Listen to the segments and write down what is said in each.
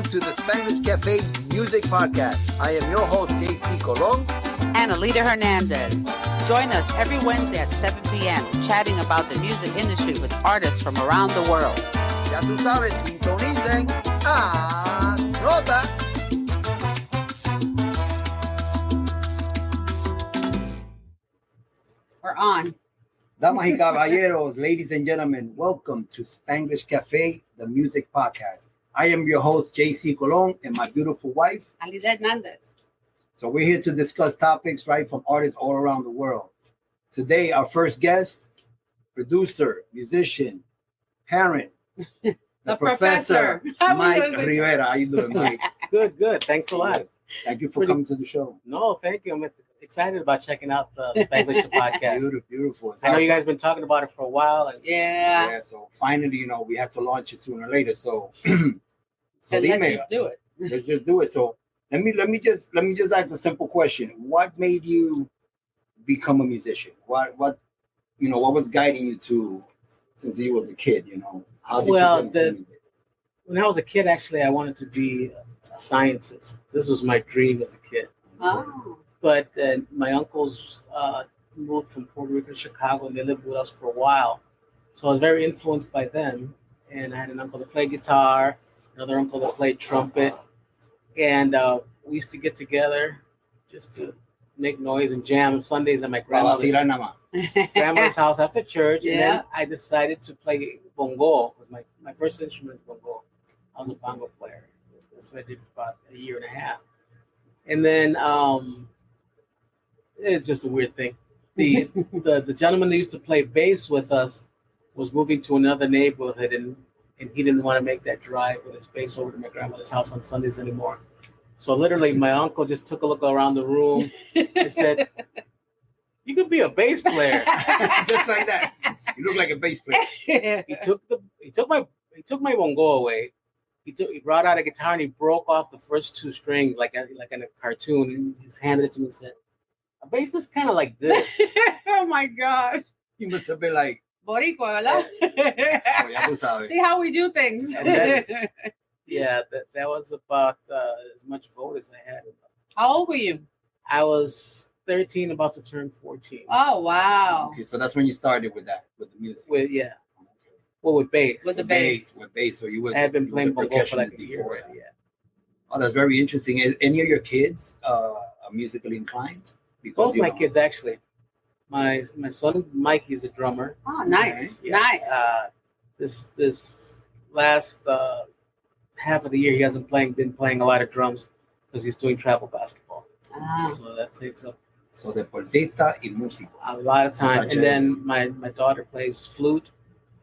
to the Spanglish Cafe Music Podcast. I am your host, JCee Colon. And Alida Hernandez. Join us every Wednesday at 7 p.m. chatting about the music industry with artists from around the world. Ya tú sabes, sintonicen. Azota. We're on. Damas y caballeros, ladies and gentlemen, welcome to Spanglish Cafe, the music podcast. I am your host, JCee Colon, and my beautiful wife, Alida Hernandez. So we're here to discuss topics, right, from artists all around the world. Today, our first guest, producer, musician, parent, the professor, Mike Rivera. How you doing, Mike? Good. Thanks a lot. Thank you for coming to the show. No, thank you. I'm excited about checking out the Spanglish podcast. Beautiful. I know you guys have been talking about it for a while. And Yeah. So finally, we have to launch it sooner or later. So, So let's just do it. Let's just do it. So let me just ask a simple question. What made you become a musician? What was guiding you to since you was a kid? How did you get into music? When I was a kid, actually, I wanted to be a scientist. This was my dream as a kid. Oh. But my uncles moved from Puerto Rico to Chicago, and they lived with us for a while. So I was very influenced by them. And I had an uncle that played guitar, another uncle that played trumpet. And we used to get together just to make noise and jam Sundays at my grandmother's house after church. Yeah. And then I decided to play bongo. My first instrument is bongo. I was a bongo player. That's what I did for about a year and a half. And then it's just a weird thing. The gentleman that used to play bass with us was moving to another neighborhood, and he didn't want to make that drive with his bass over to my grandmother's house on Sundays anymore. So literally, my uncle just took a look around the room and said, "You could be a bass player." Just like that. You look like a bass player. He took my bongo away. He brought out a guitar and he broke off the first two strings like in a cartoon. And he just handed it to me and said, "A bass is kind of like this." Oh my gosh. You must have been like, Boricua, ¿verdad? ya tú sabes. See how we do things. And that was about as much vote as I had. How old were you? I was 13, about to turn 14. Oh, wow. Okay, so that's when you started with the music. With bass. With the bass. With bass. So you I had been playing bongo for like a year. Before. Yeah. Oh, that's very interesting. Is any of your kids musically inclined? Both my kids, actually. My son Mike, he's a drummer. Oh, nice. Yeah. Nice. This last half of the year, he hasn't been playing a lot of drums because he's doing travel basketball. Ah. So that takes up So deportista y músico. a lot of time. Gotcha. And then my daughter plays flute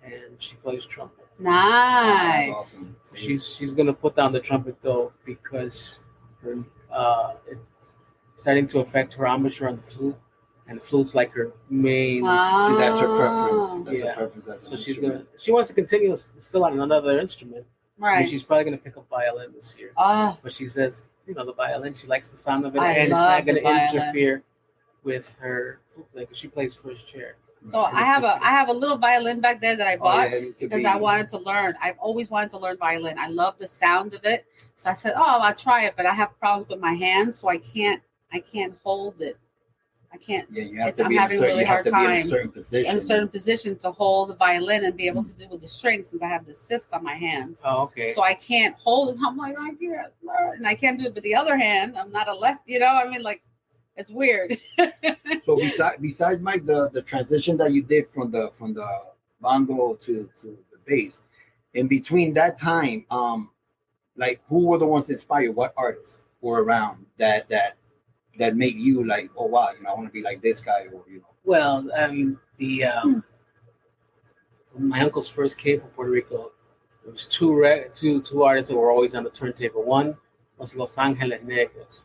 and she plays trumpet. Nice. That's awesome. She's gonna put down the trumpet though because it's starting to affect her embouchure on the flute, and the flute's like her main. See, that's her preference. Oh. That's Yeah. her preference. As an So instrument. she wants to continue still on another instrument. Right. And she's probably gonna pick up violin this year. Oh, But she says, the violin, she likes the sound of it, I and it's love not going the to violin. interfere with her flute playing, 'cause she plays first chair. so I have a little violin back there that I bought it needs to because be- I wanted to learn. I've always wanted to learn violin. I love the sound of it. So I said, "Oh, I'll try it," but I have problems with my hands, so I can't hold it. I can't Yeah, you have It's- to I'm be in a having certain, really you have hard to be in a time certain position. in a certain position to hold the violin and be able to do with the strings since I have the cyst on my hands. Oh, okay. So I can't hold it. I'm like, I can't learn. And I can't do it with the other hand. I'm not a left, like it's weird. So besides Mike, the transition that you did from the bongo to the bass, in between that time, like who were the ones that inspired you? What artists were around that made you like, oh wow, I want to be like this guy, or Well, I mean, when my uncles first came from Puerto Rico, there was two artists that were always on the turntable. One was Los Angeles Negros.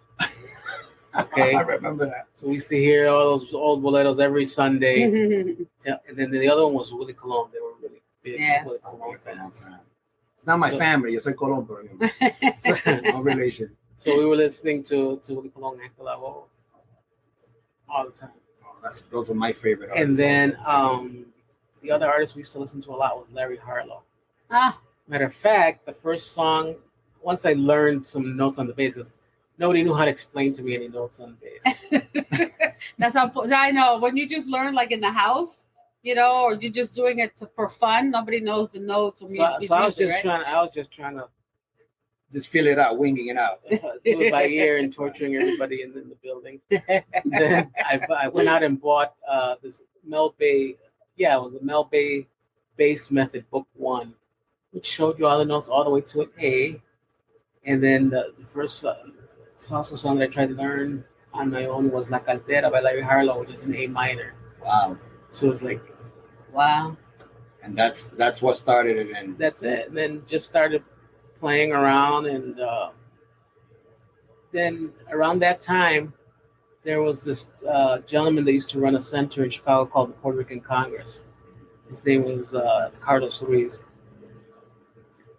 Okay. I remember that. So we used to hear all those old boleros every Sunday. Yeah. And then the other one was Willie Colon. They were really big Yeah. Willie Colon fans. It's not my family. Yo soy Colón, pero no relation. So we were listening to Willie Colon and Calavo all the time. Oh, those are my favorite artists. And then the other artist we used to listen to a lot was Larry Harlow. Ah, Matter of fact, the first song once I learned some notes on the bass, 'cause nobody knew how to explain to me any notes on bass. That's how I know when you just learn like in the house, or you're just doing it for fun. Nobody knows the notes or music. So I was just trying to Just feel it out, winging it out. do it by ear and torturing everybody in the building. Then I went out and bought this Mel Bay. Yeah, it was the Mel Bay Bass Method Book 1, which showed you all the notes all the way to an A. And then the first salsa song that I tried to learn on my own was La Cartera by Larry Harlow, which is an A minor. Wow. So it's like, wow. And that's what started it. And that's it. And then just started playing around. And then around that time, there was this gentleman that used to run a center in Chicago called the Puerto Rican Congress. His name was Carlos Ruiz.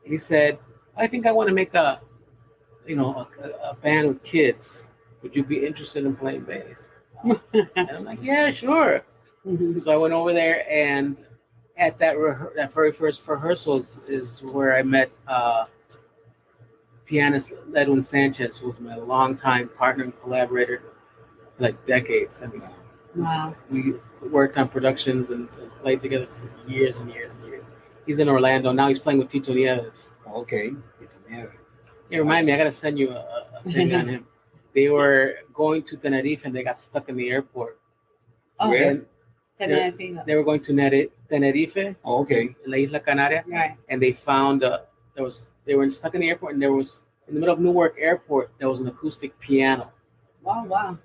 He said, I think I want to make a band with kids. Would you be interested in playing bass? And I'm like, yeah, sure. Mm-hmm. So I went over there, and at that very first rehearsal is where I met pianist Edwin Sanchez, who was my longtime partner and collaborator, like decades. I mean, wow. We worked on productions and played together for years and years and years. He's in Orlando now. He's playing with Tito Nieves. Okay. Yeah. Hey, remind me, I gotta send you a thing on him. They were going to Tenerife and they got stuck in the airport. Oh, And Tenerife. they were going to Tenerife, Okay. La Isla Canaria, Right. and they found they were stuck in the airport, and there was in the middle of Newark Airport there was an acoustic piano. Wow.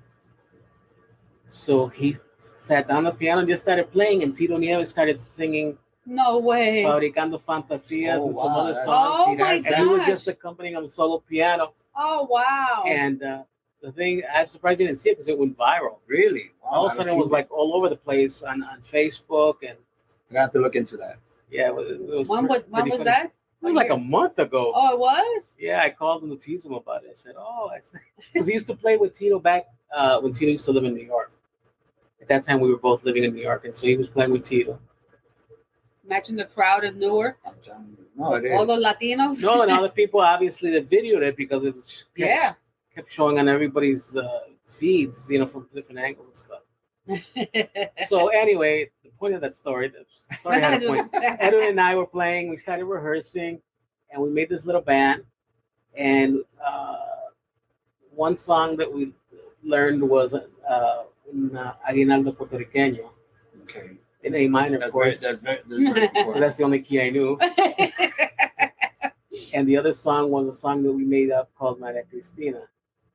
So he sat down the piano and just started playing, and Tito Nieves started singing No way. Fabricando Fantasias and some other songs. Oh my And he was gosh. just accompanying on the solo piano. Oh wow. And the thing, I'm surprised you didn't see it because it went viral. Really? Wow, All of a sudden, it was like all over the place on Facebook, and I have to look into that. yeah, it was. when was funny. that? It was like a month ago. Oh, it was. Yeah, I called him to tease him about it. I said, because he used to play with Tito back when Tito used to live in New York. At that time, we were both living in New York, and so he was playing with Tito. Imagine the crowd in Newark. I'm telling you. No, it is. All the Latinos. No, and other people obviously that videoed it because it's Yeah. kept showing on everybody's feeds, from different angles and stuff. So anyway, the point of that story, the story had a point. Edwin and I were playing. We started rehearsing, and we made this little band. And one song that we learned was Aguinaldo Puertorriqueño Okay. in A minor, of course. That's very important. That's the only key I knew. And the other song was a song that we made up called Maria Cristina,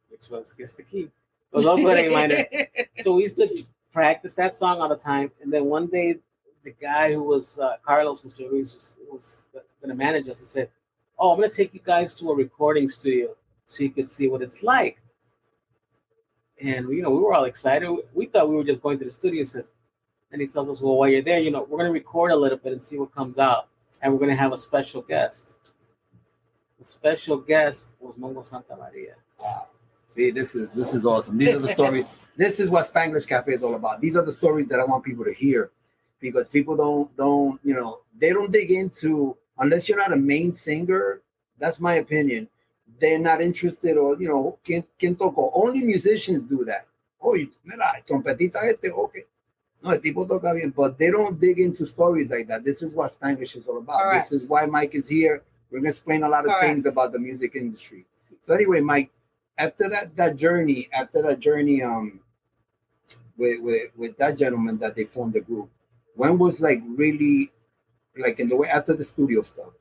which was Guess the Key. It was also an A minor. So we used to practice that song all the time. And then one day, the guy who was Carlos, Mr. Ruiz, was going to manage us and said, "Oh, I'm going to take you guys to a recording studio so you could see what it's like." And we were all excited. We thought we were just going to the studio. And he tells us, "Well, while you're there, we're going to record a little bit and see what comes out, and we're going to have a special guest." The special guest was Mongo Santa Maria. Wow. See, this is awesome. These are the stories. This is what Spanglish Cafe is all about. These are the stories that I want people to hear, because people don't they don't dig into, unless you're not a main singer. That's my opinion. They're not interested, or quien toco. Only musicians do that. Oh, mira, trompetita okay. No, el tipo toca bien, but they don't dig into stories like that. This is what Spanglish is all about. Correct. This is why Mike is here. We're going to explain a lot of Correct. things about the music industry. So anyway, Mike, after that journey, with that gentleman that they formed the group, when was really in the way after the studio stuff?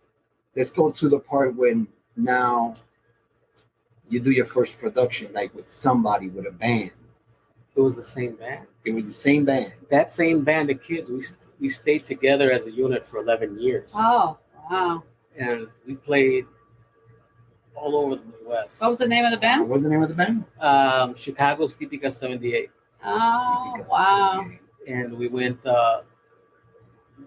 Let's go to the part when now you do your first production, like with somebody, with a band. It was the same band. It was the same band. That same band of kids, we stayed together as a unit for 11 years. Oh, wow. And we played all over the Midwest. What was the name of the band? What was the name of the band? Chicago's Típica 78. Oh, wow. And we went,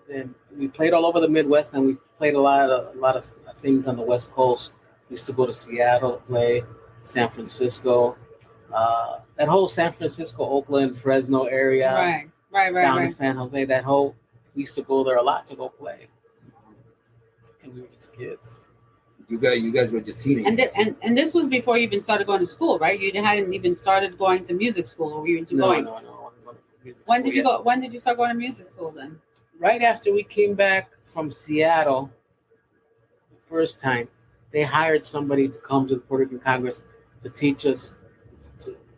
and we played all over the Midwest, and we played a lot of things on the West Coast. We used to go to Seattle to play, San Francisco, that whole San Francisco, Oakland, Fresno area. Right. Down in San Jose, we used to go there a lot to go play. And we were just kids. You guys were just teenagers. And this was before you even started going to school, right? You hadn't even started going to music school, or were you going? No. I wasn't going to music When school did you yet. go? When did you start going to music school then? Right after we came back from Seattle, the first time, they hired somebody to come to the Puerto Rican Congress to teach us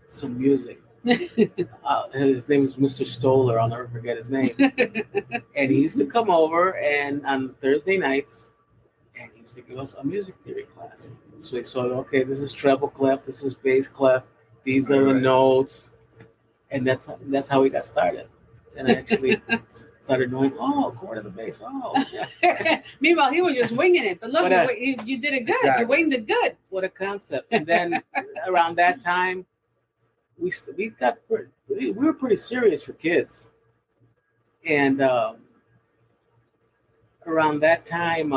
some music. His name was Mr. Stoller. I'll never forget his name. And he used to come over and on Thursday nights, and he used to give us a music theory class. So we saw, okay, this is treble clef, this is bass clef, these are the notes, and that's how we got started. And I actually started knowing, oh, chord of the bass, oh. Yeah. Meanwhile, he was just winging it. But look, you did it good. Exactly. You winged it good. What a concept! And then around that time, we were pretty serious for kids, and around that time,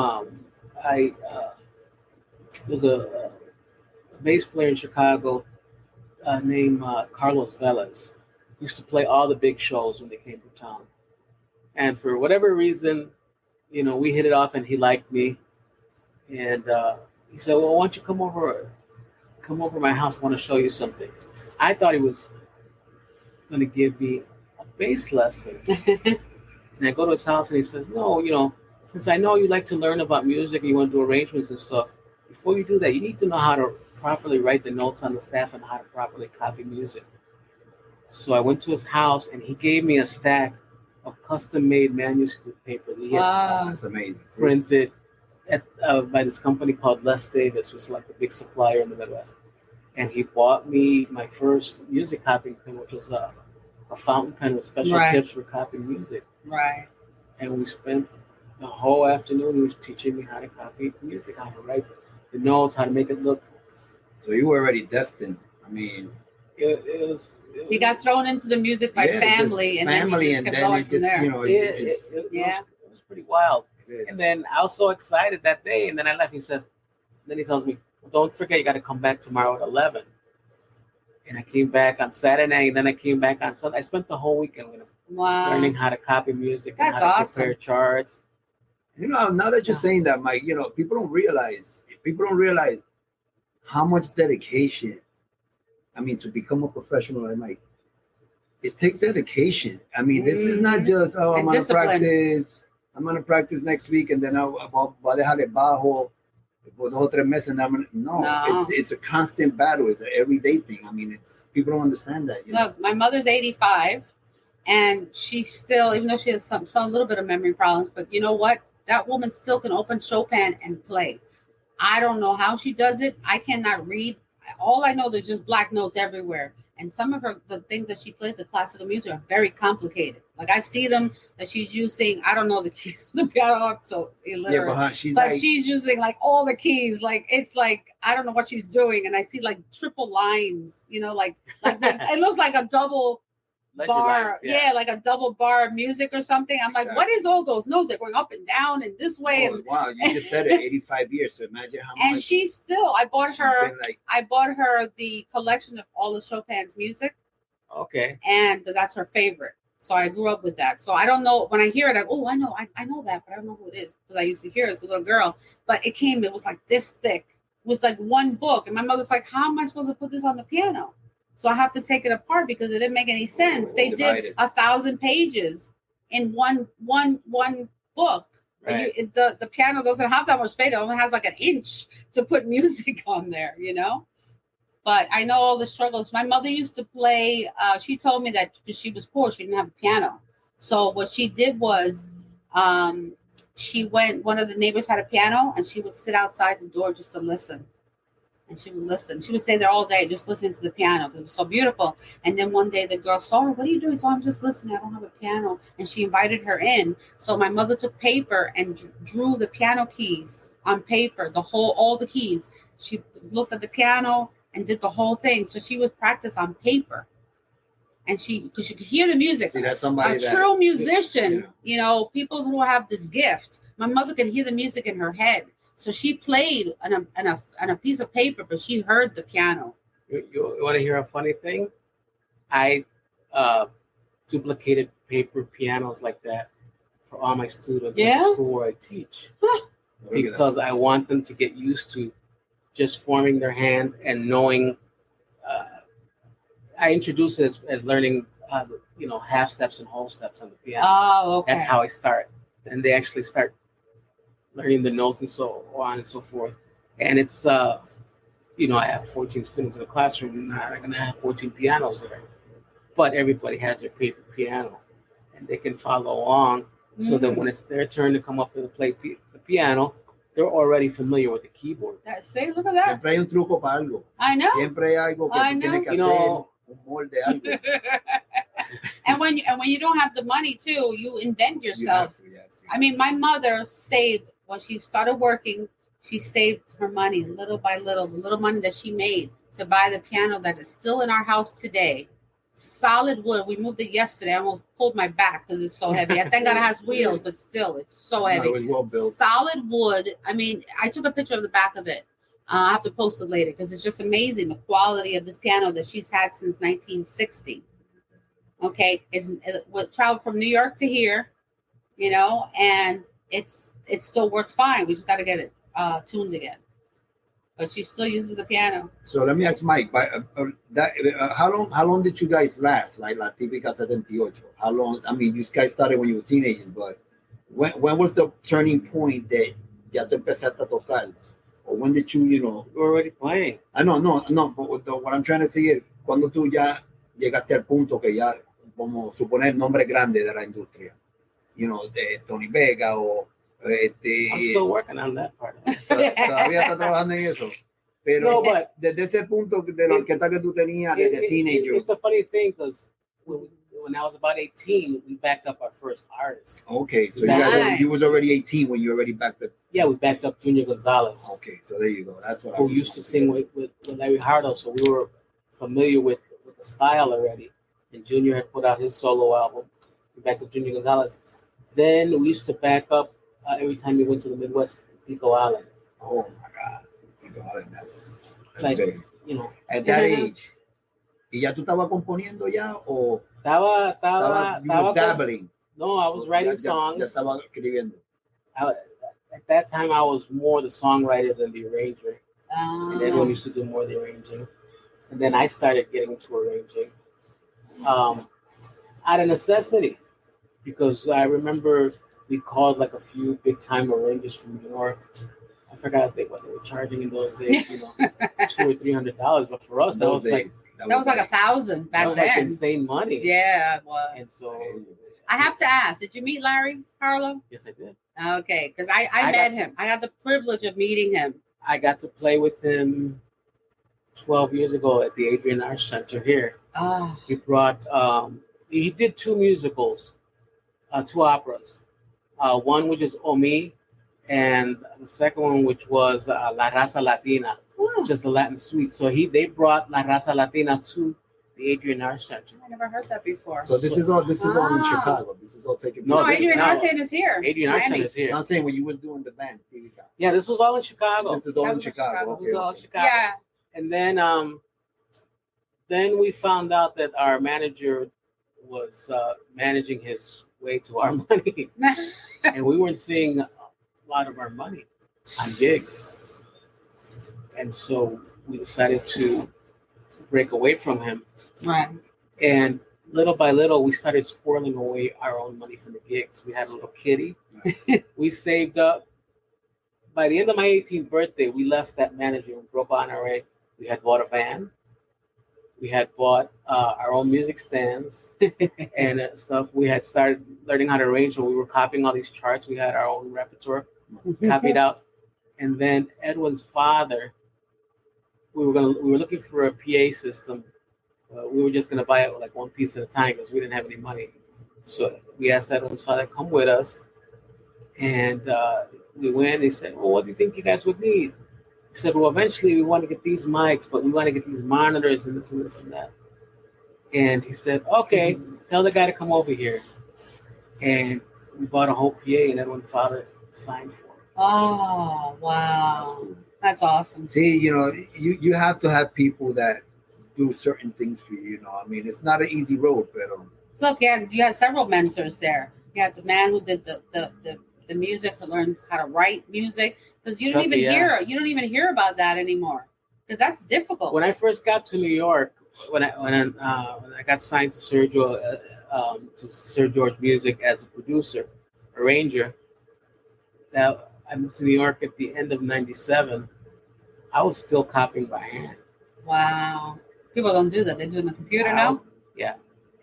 I was a bass player in Chicago named Carlos Velez. He used to play all the big shows when they came to town, and for whatever reason, we hit it off, and he liked me, and he said, "Well, why don't you come over to my house? I want to show you something." I thought he was going to give me a bass lesson. And I go to his house and he says, "No, since I know you like to learn about music and you want to do arrangements and stuff, before you do that, you need to know how to properly write the notes on the staff and how to properly copy music." So I went to his house and he gave me a stack of custom-made manuscript paper. He had That's amazing. printed by this company called Les Davis, which was like the big supplier in the Midwest. And he bought me my first music copying pen, which was a fountain pen with special tips for copying music. Right. And we spent the whole afternoon. He was teaching me how to copy music, how to write the notes, how to make it look. So you were already destined. I mean, it was. You got thrown into the music by family, and then you just kept going from there. It was pretty wild. And then I was so excited that day, and then I left. Then he tells me, "Well, don't forget, you got to come back tomorrow at 11." And I came back on Saturday, and then I came back on Sunday. I spent the whole weekend learning how to copy music and how to prepare charts. Now that you're saying that, Mike, people don't realize how much dedication. I mean, to become a professional like Mike, it takes dedication. I mean, this is not just, I'm going to practice next week, and then I'll dejar de bajo por 2 o 3 meses. No. It's a constant battle. It's an everyday thing. I mean, people don't understand that. Look, my mother's 85, and she still, even though she has some little bit of memory problems, but you know what? That woman still can open Chopin and play. I don't know how she does it. I cannot read. All I know, there's just black notes everywhere. And some of the things that she plays, the classical music, are very complicated. Like I see them that she's using, I don't know the keys of the piano, so illiterate. Yeah, but she's using like all the keys. Like it's like, I don't know what she's doing. And I see like triple lines, like this. It looks like a double bar. Yeah, like a double bar of music or something. I'm like, what is all those notes? They're going up and down and this way. Wow, you just said it, 85 years. So imagine how much. And she's still, I bought her the collection of all of Chopin's music. Okay. And that's her favorite. So I grew up with that. So I don't know, when I hear it, I know that, but I don't know who it is, because I used to hear it as a little girl. But it was like this thick. It was like one book. And my mother's like, how am I supposed to put this on the piano? So I have to take it apart because it didn't make any sense. They did 1,000 pages in one book. Right. The piano doesn't have that much space. It only has like an inch to put music on there, But I know all the struggles. My mother used to play. She told me that because she was poor, she didn't have a piano. So what she did was, one of the neighbors had a piano, and she would sit outside the door just to listen. And she would listen. She would stay there all day just listening to the piano. It was so beautiful. And then one day the girl saw her. "What are you doing?" "So I'm just listening. I don't have a piano." And she invited her in. So my mother took paper and drew the piano keys on paper, all the keys. She looked at the piano and did the whole thing. So she would practice on paper. And because she could hear the music. See, that's somebody true musician, people who have this gift. My mother can hear the music in her head. So she played on a piece of paper, but she heard the piano. You want to hear a funny thing? I duplicated paper pianos like that for all my students at the school where I teach. Huh. because I want them to get used to just forming their hand and knowing. I introduce it as learning, half steps and whole steps on the piano. Oh, okay. That's how I start, and they actually start learning the notes and so on and so forth. And it's, I have 14 students in the classroom. I'm not going to have 14 pianos there, but everybody has their favorite piano, and they can follow along. So that when it's their turn to come up and play the piano, they're already familiar with the keyboard. See, look at that. Siempre hay un truco para algo. I know. Siempre hay algo que I tú tienes que know. hacer, un molde, algo. and when you don't have the money too, you invent yourself. You have to, yes. I mean, my mother saved when she started working. She saved her money little by little, the little money that she made to buy the piano that is still in our house today. Solid wood. We moved it yesterday. I almost pulled my back because it's so heavy. I thank God it has wheels, but still, it's so heavy. No, it was well built. Solid wood. I mean, I took a picture of the back of it. I have to post it later because it's just amazing the quality of this piano that she's had since 1960. Okay, it traveled from New York to here, and it still works fine. We just got to get it tuned again. But she still uses the piano. So let me ask Mike, how long did you guys last? Like La Típica 78. How long? I mean, you guys started when you were teenagers, but when was the turning point that ya te empezaste a tocar? Or when did you, We were already playing. I no. But what I'm trying to say is, cuando tú ya llegaste al punto que ya, como suponer, nombre grande de la industria, de Tony Vega o I'm still working on that part. Todavía está trabajando en eso. Pero No, but desde ese punto de la orquesta que tú tenías, desde teenager. It's a funny thing because when I was about 18, we backed up our first artist. Okay, so Nice. you was already 18 when you already backed up. Yeah, we backed up Junior Gonzalez. Okay, so there you go. That's what Who used to sing with Larry Hardo, so we were familiar with the style already. And Junior had put out his solo album. We backed up Junior Gonzalez. Then we used to back up every time we went to the Midwest, Tico Allen. Oh my God, Tico Allen, that's Like, big. At that Yeah. age. ¿Y ya tú estabas componiendo ya o You was dabbling? No, I was writing Ya songs. estaba escribiendo. At that time, I was more the songwriter than the arranger. And everyone used to do more of the arranging. And then I started getting into arranging out of necessity, because I remember we called like a few big time arrangers from New York. I forgot what they were charging in those days, $200 or $300. But for us, that was like $1,000 back that was then. like insane money. Yeah, it was. And so I have to ask, did you meet Larry Harlow? yes, I did. Okay, because I met him. I had the privilege of meeting him. I got to play with him 12 years ago at the Adrian Arts Center here. Oh, He brought, he did two musicals, two operas. One which is Omi, and the second one which was La Raza Latina, which is a Latin suite. So they brought La Raza Latina to the Adrian Arts Center. I never heard that before. So this is all in Ah. Chicago. This is all taking No, No, place. Adrian no. Arsen is here. Adrian Arts Miami. Center is here. I'm saying when you were doing the band, Típica. Yeah, this was all in Chicago. This is all That in was in Chicago. Chicago. It Okay, was all in okay. Chicago. Yeah. And then we found out that our manager was managing his way to our money, and we weren't seeing a lot of our money on gigs. And so we decided to break away from him. Right. And little by little, we started squirreling away our own money from the gigs. We had a little kitty. We saved up. By the end of my 18th birthday, we left that manager and broke on our way. We had bought a van. We had bought our own music stands and stuff. We had started learning how to arrange. So we were copying all these charts. We had our own repertoire copied out. And then Edwin's father, we were looking for a PA system. We were just gonna buy it like one piece at a time because we didn't have any money. So we asked Edwin's father, come with us. And we went. He said, well, what do you think you guys would need? He said, well, eventually we want to get these mics, but we want to get these monitors and this and this and that. And he said, okay, tell the guy to come over here. And we bought a whole PA, and Edwin's father signed for it. Oh, wow. That's cool. That's awesome. See, you have to have people that do certain things for you. I mean, it's not an easy road, but Look, you had several mentors there. You had the man who did the the music, to learn how to write music, because you don't Chucky, even hear about that anymore, because that's difficult. When I first got to New York, when I got signed to Sir George Music as a producer, arranger, that I moved to New York at the end of '97. I was still copying by hand. Wow, people don't do that. They do it in the computer now. Yeah,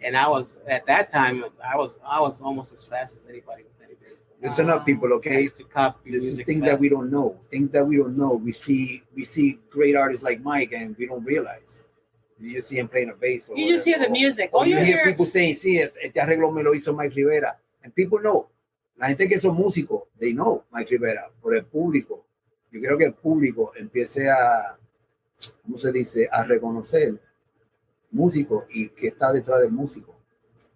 and I was at that time. I was almost as fast as anybody with anything. Listen up, people. I Okay, used to copy this is music things fast. that we don't know. Things that we don't know. We see great artists like Mike, and we don't realize. You just see him playing a bass. Or You just hear the music. Or All you you hear hear, people saying, "Sí, este arreglo me lo hizo Mike Rivera," and people know. La gente que son músicos, they know Mike Rivera. Por el público, yo quiero que el público empiece a, ¿cómo se dice?, a reconocer músicos y que está detrás del músico.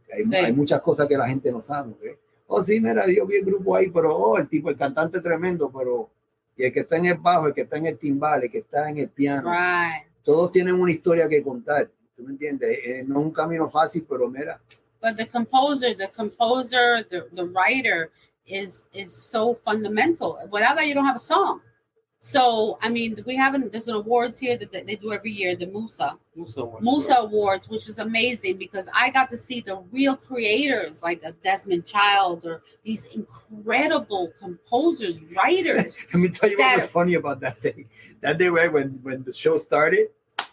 Hay muchas cosas que la gente no sabe. ¿Okay? Oh, sí, mira, yo vi el grupo ahí, pero el cantante es tremendo, pero y el que está en el bajo, el que está en el timbal, el que está en el piano, right? todos tienen una historia que contar. ¿Tú me entiendes? No es un camino fácil, pero mira. But the composer, the writer is so fundamental. Without that, you don't have a song. So, I mean, there's an awards here that they do every year, the Musa Awards, which is amazing because I got to see the real creators like a Desmond Child or these incredible composers, writers. Let me tell you what was funny about that day. That day, right, when the show started,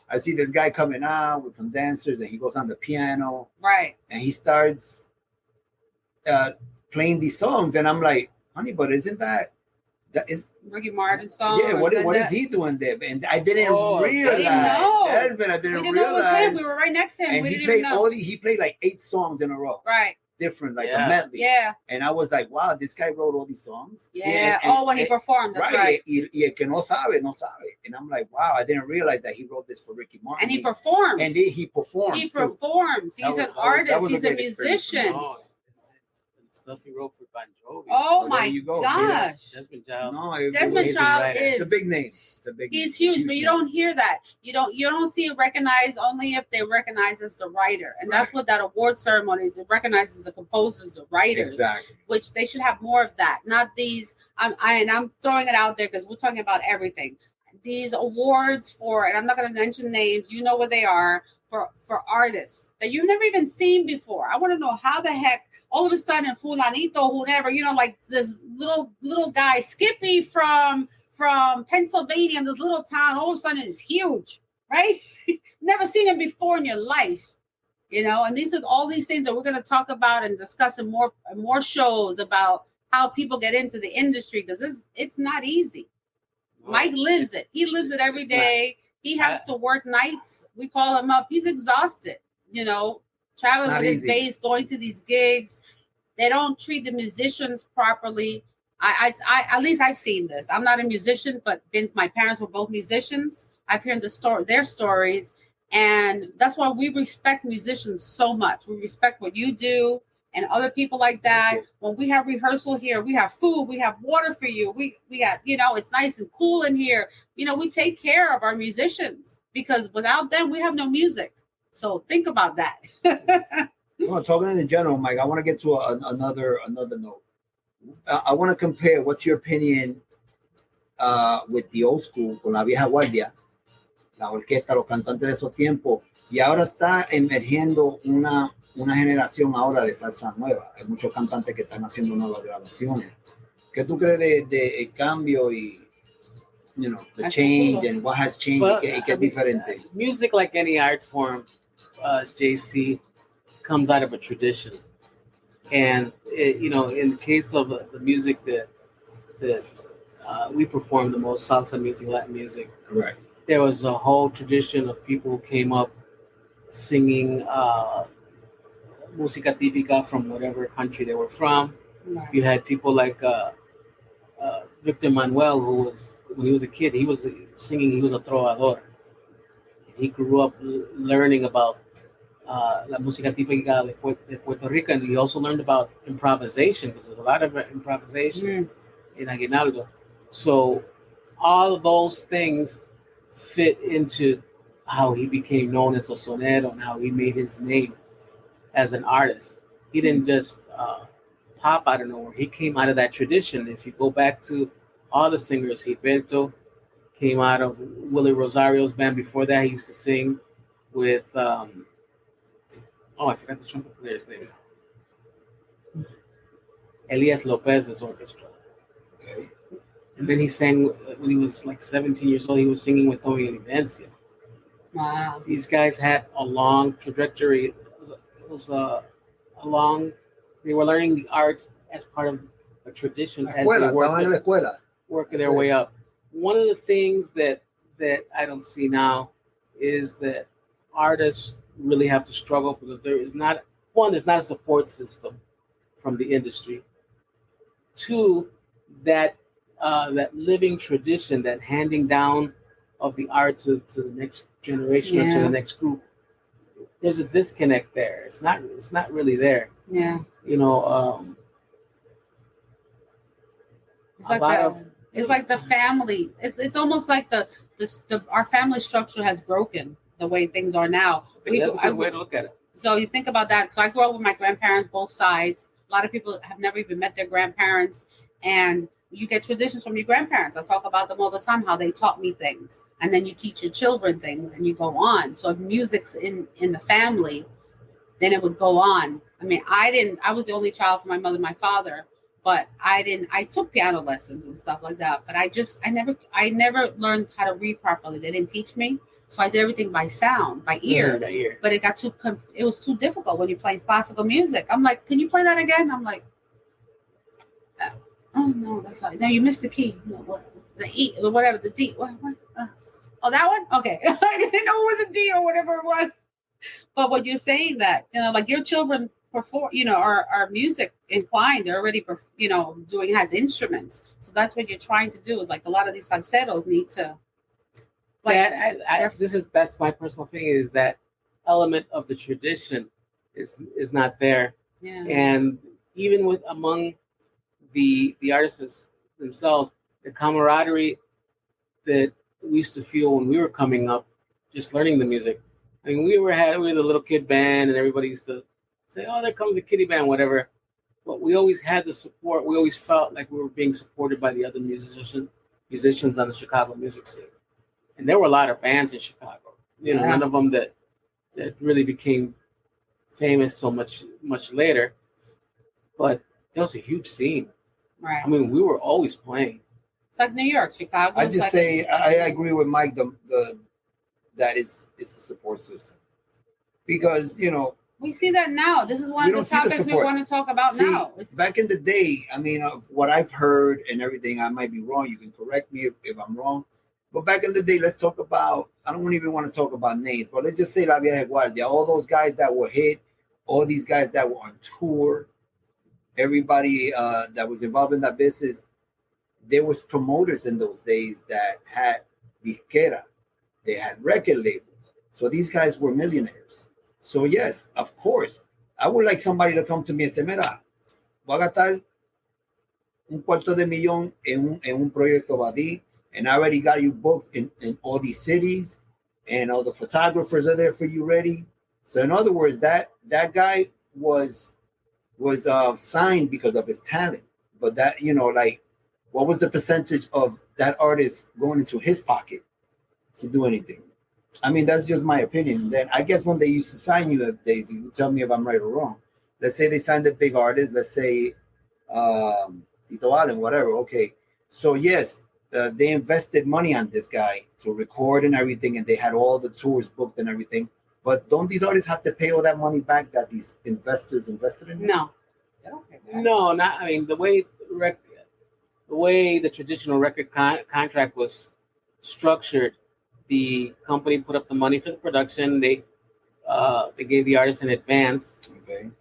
I see this guy coming out with some dancers and he goes on the piano. Right. And he starts playing these songs. And I'm like, honey, but isn't that is Ricky Martin song? Yeah, what is he doing there? And I didn't realize. I didn't know realize. It was him. We were right next to him. And he played he played like 8 songs in a row. Right. Different, like a medley. Yeah. And I was like, wow, this guy wrote all these songs. Yeah. When he performed, that's right. Y el que no sabe, no sabe. And I'm like, wow, I didn't realize that he wrote this for Ricky Martin. And he performed. And he performed. He performs. He's an artist. He's a musician. Stuff he wrote for Bon Jovi. Oh my gosh! Desmond Child. No, Desmond Child is. It's a big name. He's huge, but you don't hear that. You don't see it recognized only if they recognize as the writer, and that's what that award ceremony is. It recognizes the composers, the writers, exactly. Which they should have more of that. Not these. I'm throwing it out there because we're talking about everything. These awards for, and I'm not going to mention names. You know what they are. For artists that you've never even seen before. I want to know how the heck all of a sudden fulanito, whoever, like this little guy Skippy from Pennsylvania in this little town, all of a sudden is huge, right? Never seen him before in your life, and these are all these things that we're going to talk about and discuss in more shows about how people get into the industry, because it's not easy. Mike lives it. He lives it every day. He has to work nights. We call him up. He's exhausted, traveling with his bass, going to these gigs. They don't treat the musicians properly. I at least I've seen this. I'm not a musician, but my parents were both musicians. I've heard their stories, and that's why we respect musicians so much. We respect what you do and other people like that. When we have rehearsal here, we have food, we have water for you. We got, it's nice and cool in here. We take care of our musicians because without them, we have no music. So think about that. Well, talking in general, Mike, I want to get to another note. I want to compare. What's your opinion with the old school, con la vieja guardia, la orquesta, los cantantes de esos tiempos? Y ahora está emergiendo una generación ahora de salsa nueva. Hay muchos cantantes que están haciendo nuevas grabaciones. ¿Qué tú crees de el cambio y, the change and what has changed? ¿Qué es diferente? Music, like any art form, JCee, comes out of a tradition. And, in the case of the music that we perform the most, salsa music, Latin music, right? There was a whole tradition of people who came up singing música típica from whatever country they were from. Right. You had people like Victor Manuel, who was, when he was a kid, he was singing, he was a trovador. He grew up learning about la música típica de Puerto Rico, and he also learned about improvisation, because there's a lot of improvisation in Aguinaldo. So all of those things fit into how he became known as a sonero and how he made his name as an artist. He didn't just pop out of nowhere. He came out of that tradition. If you go back to all the singers, Gilberto came out of Willie Rosario's band. Before that, he used to sing with I forgot the trumpet player's name. Elias Lopez's orchestra. Okay. And then he sang when he was like 17 years old. He was singing with Tony Evidencia. Wow. These guys had a long trajectory. It was a long. They were learning the art as part of a tradition as they working their way up. One of the things that I don't see now is that artists really have to struggle because there's not a support system from the industry. Two, that living tradition, that handing down of the art to the next generation or to the next group. There's a disconnect there. It's not really there. Yeah. You know, it's like the family. It's almost like the our family structure has broken the way things are now. That's a good way to look at it. So you think about that. So I grew up with my grandparents, both sides. A lot of people have never even met their grandparents, and you get traditions from your grandparents. I talk about them all the time, how they taught me things, and then you teach your children things, and you go on. So if music's in the family, then it would go on. I mean, I was the only child for my mother and my father, but I took piano lessons and stuff like that, but I never learned how to read properly. They didn't teach me. So I did everything by sound, by ear. But it was too difficult when you play classical music. I'm like, can you play that again? I'm like, oh no, that's not. No, you missed the key. No, what? The E, or whatever, the D. What? Oh, that one? Okay. I didn't know it was a D or whatever it was. But what you're saying that, like your children perform, are music inclined. They're already, doing has instruments. So that's what you're trying to do. Like a lot of these falsettos need to. That's my personal thing, is that element of the tradition is not there. Yeah. And even among the artists themselves, the camaraderie that we used to feel when we were coming up, just learning the music. I mean, we were the little kid band, and everybody used to say, "Oh, there comes the kiddie band," whatever. But we always had the support. We always felt like we were being supported by the other musicians on the Chicago music scene. And there were a lot of bands in Chicago. None of them that really became famous so much later. But it was a huge scene. Right. I mean, we were always playing. It's like New York, Chicago. I just say I agree with Mike. That it's a support system, because we see that now. This is one of the topics we want to talk about now. Back in the day, I mean, of what I've heard and everything, I might be wrong. You can correct me if I'm wrong. But back in the day, let's talk about, I don't even want to talk about names, but let's just say La Vieja Guardia, all those guys that were hit, all these guys that were on tour, everybody that was involved in that business, there was promoters in those days that had disquera, they had record labels. So these guys were millionaires. So yes, of course, I would like somebody to come to me and say, mira, voy a gastar $250,000 en un proyecto Badí, and I already got you booked in all these cities, and all the photographers are there for you ready. So in other words, that guy was signed because of his talent. But that, what was the percentage of that artist going into his pocket to do anything? I mean, that's just my opinion. Then I guess when they used to sign you, Daisy, you tell me if I'm right or wrong. Let's say they signed a big artist. Let's say Tito Allen, whatever. Okay, so yes. They invested money on this guy to record and everything, and they had all the tours booked and everything. But don't these artists have to pay all that money back that these investors invested in? No. No, not. I mean, the way the traditional record contract was structured, the company put up the money for the production. They gave the artist an advance,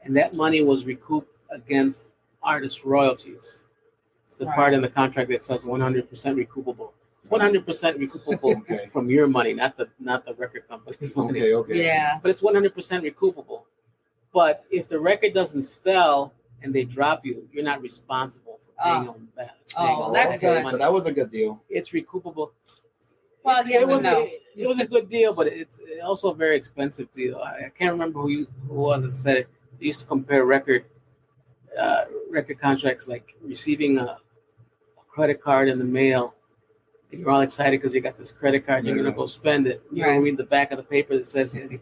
and that money was recouped against artist royalties. The part in the contract that says 100% recoupable. 100% recoupable from your money, not the record company's money. Okay. Yeah. But it's 100% recoupable. But if the record doesn't sell and they drop you, you're not responsible for paying them back. That's good. So that was a good deal. It's recoupable. Well, it was a good deal, but it's also a very expensive deal. I can't remember who was it said it. They used to compare record contracts, like receiving a credit card in the mail, and you're all excited because you got this credit card, you're gonna go spend it. You don't read the back of the paper that says it's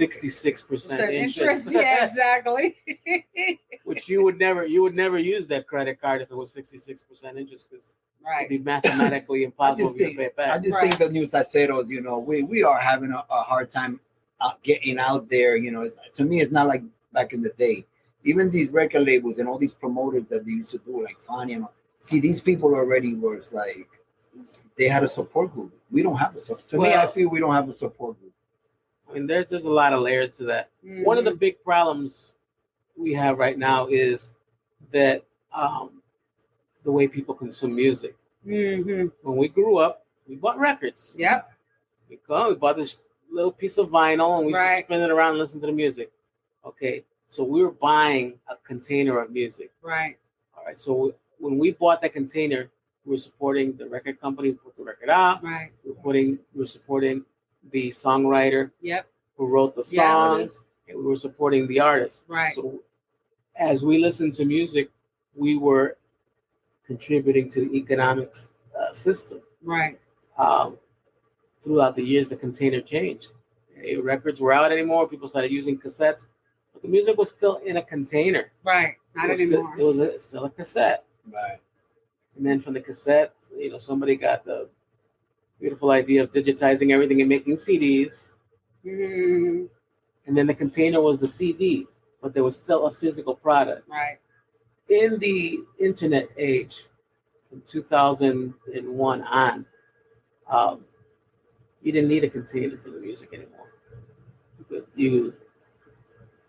66% interest. Yeah, exactly. Which you would never use that credit card if it was 66% interest, because it'd be mathematically impossible for you to pay it back. I just think the new salseros, you know, we are having a hard time getting out there. You know, to me, it's not like back in the day. Even these record labels and all these promoters that they used to do, like Fanny and all, see, these people already was like, they had a support group. We don't have a support. To me, I feel we don't have a support group. I mean, there's a lot of layers to that. Mm-hmm. One of the big problems we have right now is that the way people consume music. Mm-hmm. When we grew up, we bought records. Yep. We bought this little piece of vinyl and we used to spin it around and listen to the music. Okay, so we were buying a container of music. Right. All right, so when we bought that container, we were supporting the record company who put the record out. Right. We were supporting the songwriter. Yep. Who wrote the songs, and we were supporting the artist. Right. So as we listened to music, we were contributing to the economic system. Right. Throughout the years, the container changed. Records were out anymore. People started using cassettes, but the music was still in a container. Right. Not anymore. It was still a cassette. Right. And then from the cassette, you know, somebody got the beautiful idea of digitizing everything and making CDs. Mm-hmm. And then the container was the CD, but there was still a physical product. Right. In the internet age, from 2001 on, you didn't need a container for the music anymore. You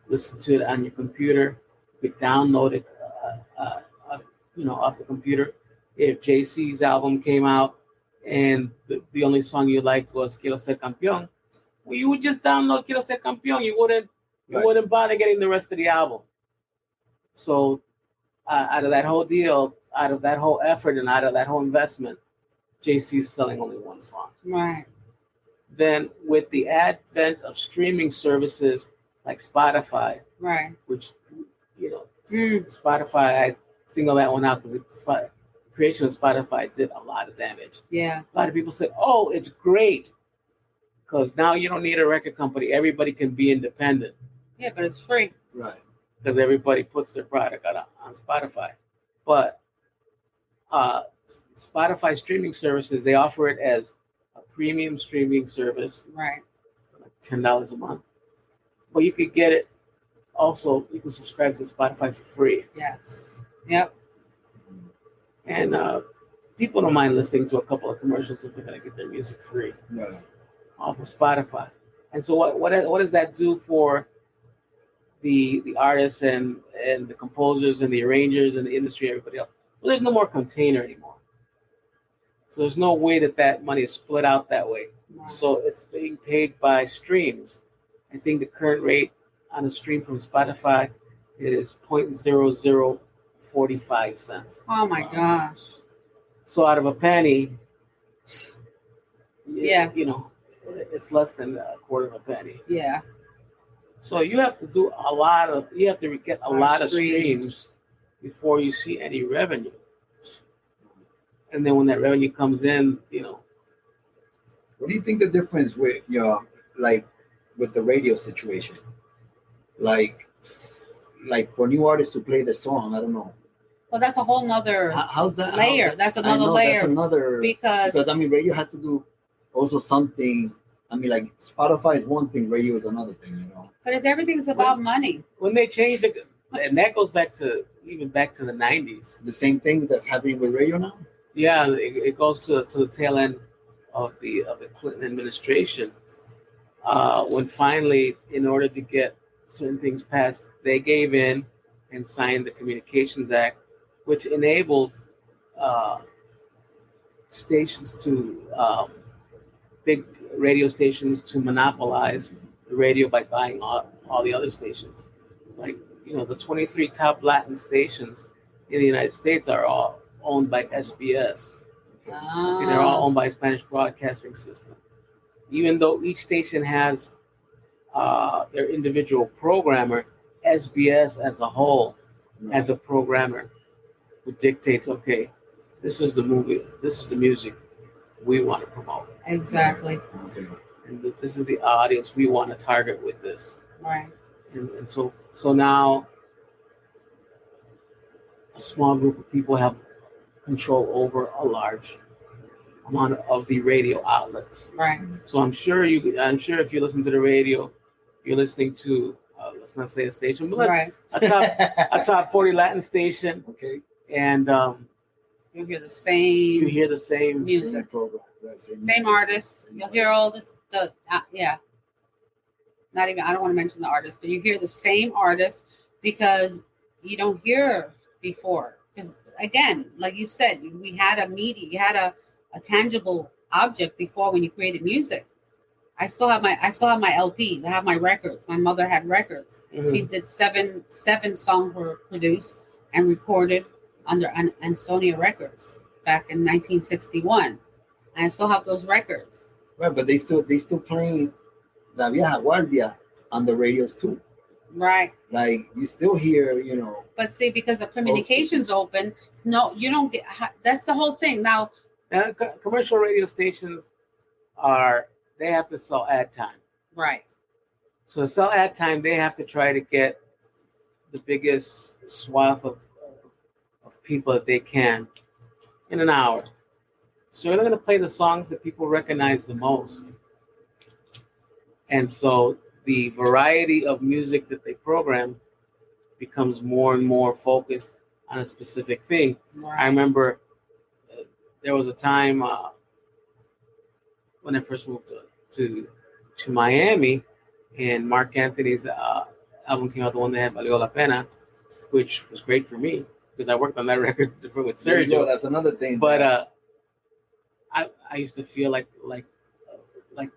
listen to it on your computer. You could download it, off the computer. If JCee's album came out and the only song you liked was Quiero Ser Campeón, well, you would just download Quiero Ser Campeón. You wouldn't bother getting the rest of the album. So out of that whole deal, out of that whole effort, and out of that whole investment, JCee's selling only one song. Right. Then with the advent of streaming services like Spotify, right, which, you know, Spotify, I single that one out because the creation of Spotify did a lot of damage. Yeah. A lot of people say, oh, it's great because now you don't need a record company. Everybody can be independent. Yeah, but it's free. Right. Because everybody puts their product out on Spotify. But Spotify streaming services, they offer it as a premium streaming service. Right. Like $10 a month. But you could get it also, you can subscribe to Spotify for free. Yes. Yep. And people don't mind listening to a couple of commercials if they're going to get their music free off of Spotify. And so what does that do for the artists and the composers and the arrangers and the industry, everybody else? Well, there's no more container anymore. So there's no way that money is split out that way. Wow. So it's being paid by streams. I think the current rate on a stream from Spotify is 0.0045 cents. Oh my gosh. So out of a penny, yeah, you know, it's less than a quarter of a penny. Yeah. So you have to get a lot of streams before you see any revenue. And then when that revenue comes in, you know. What do you think the difference with, you know, like with the radio situation? Like for new artists to play the song, I don't know. Well, that's a whole nother layer. That's another layer. That's another, because I mean, radio has to do also something. I mean, like Spotify is one thing, radio is another thing, you know. But everything's about money. When they changed it, and that goes back to the 90s. The same thing that's happening with radio now. Yeah, it goes to the tail end of the Clinton administration, when finally, in order to get certain things passed, they gave in and signed the Communications Act, which enabled stations to big radio stations to monopolize the radio by buying all the other stations. Like, you know, the 23 top Latin stations in the United States are all owned by SBS. And they're all owned by Spanish Broadcasting System. Even though each station has their individual programmer, SBS as a whole as a programmer who dictates, okay, this is the movie, this is the music we want to promote. Exactly. Okay. And this is the audience we want to target with this. Right. And so now a small group of people have control over a large amount of the radio outlets. Right. So I'm sure if you listen to the radio, you're listening to let's not say a station, but Right. a top 40 Latin station, Okay. and You hear the you same hear the same music. Same program. Right, same artists. You'll hear all this. Yeah. Not even. I don't want to mention the artist, but you hear the same artist because you don't hear before. Because again, like you said, we had a media. You had a tangible object before when you created music. I still have my LPs. I have my records. My mother had records. Mhm. She did seven songs were produced and recorded under Ansonia Records back in 1961. And I still have those records. Right, but they still playing La Vieja Guardia on the radios too. Right. Like you still hear, But see, because the communications open, no, you don't get. That's the whole thing. Now, Commercial radio stations they have to sell ad time. right. So to sell ad time, they have to try to get the biggest swath of people that they can in an hour. So they're going to play the songs that people recognize the most. And so the variety of music that they program becomes more and more focused on a specific thing. Right. I remember there was a time when I first moved to Miami, and Mark Anthony's album came out, the one that had Valió la Pena, which was great for me because I worked on that record with Sergio. That's another thing. But I used to feel like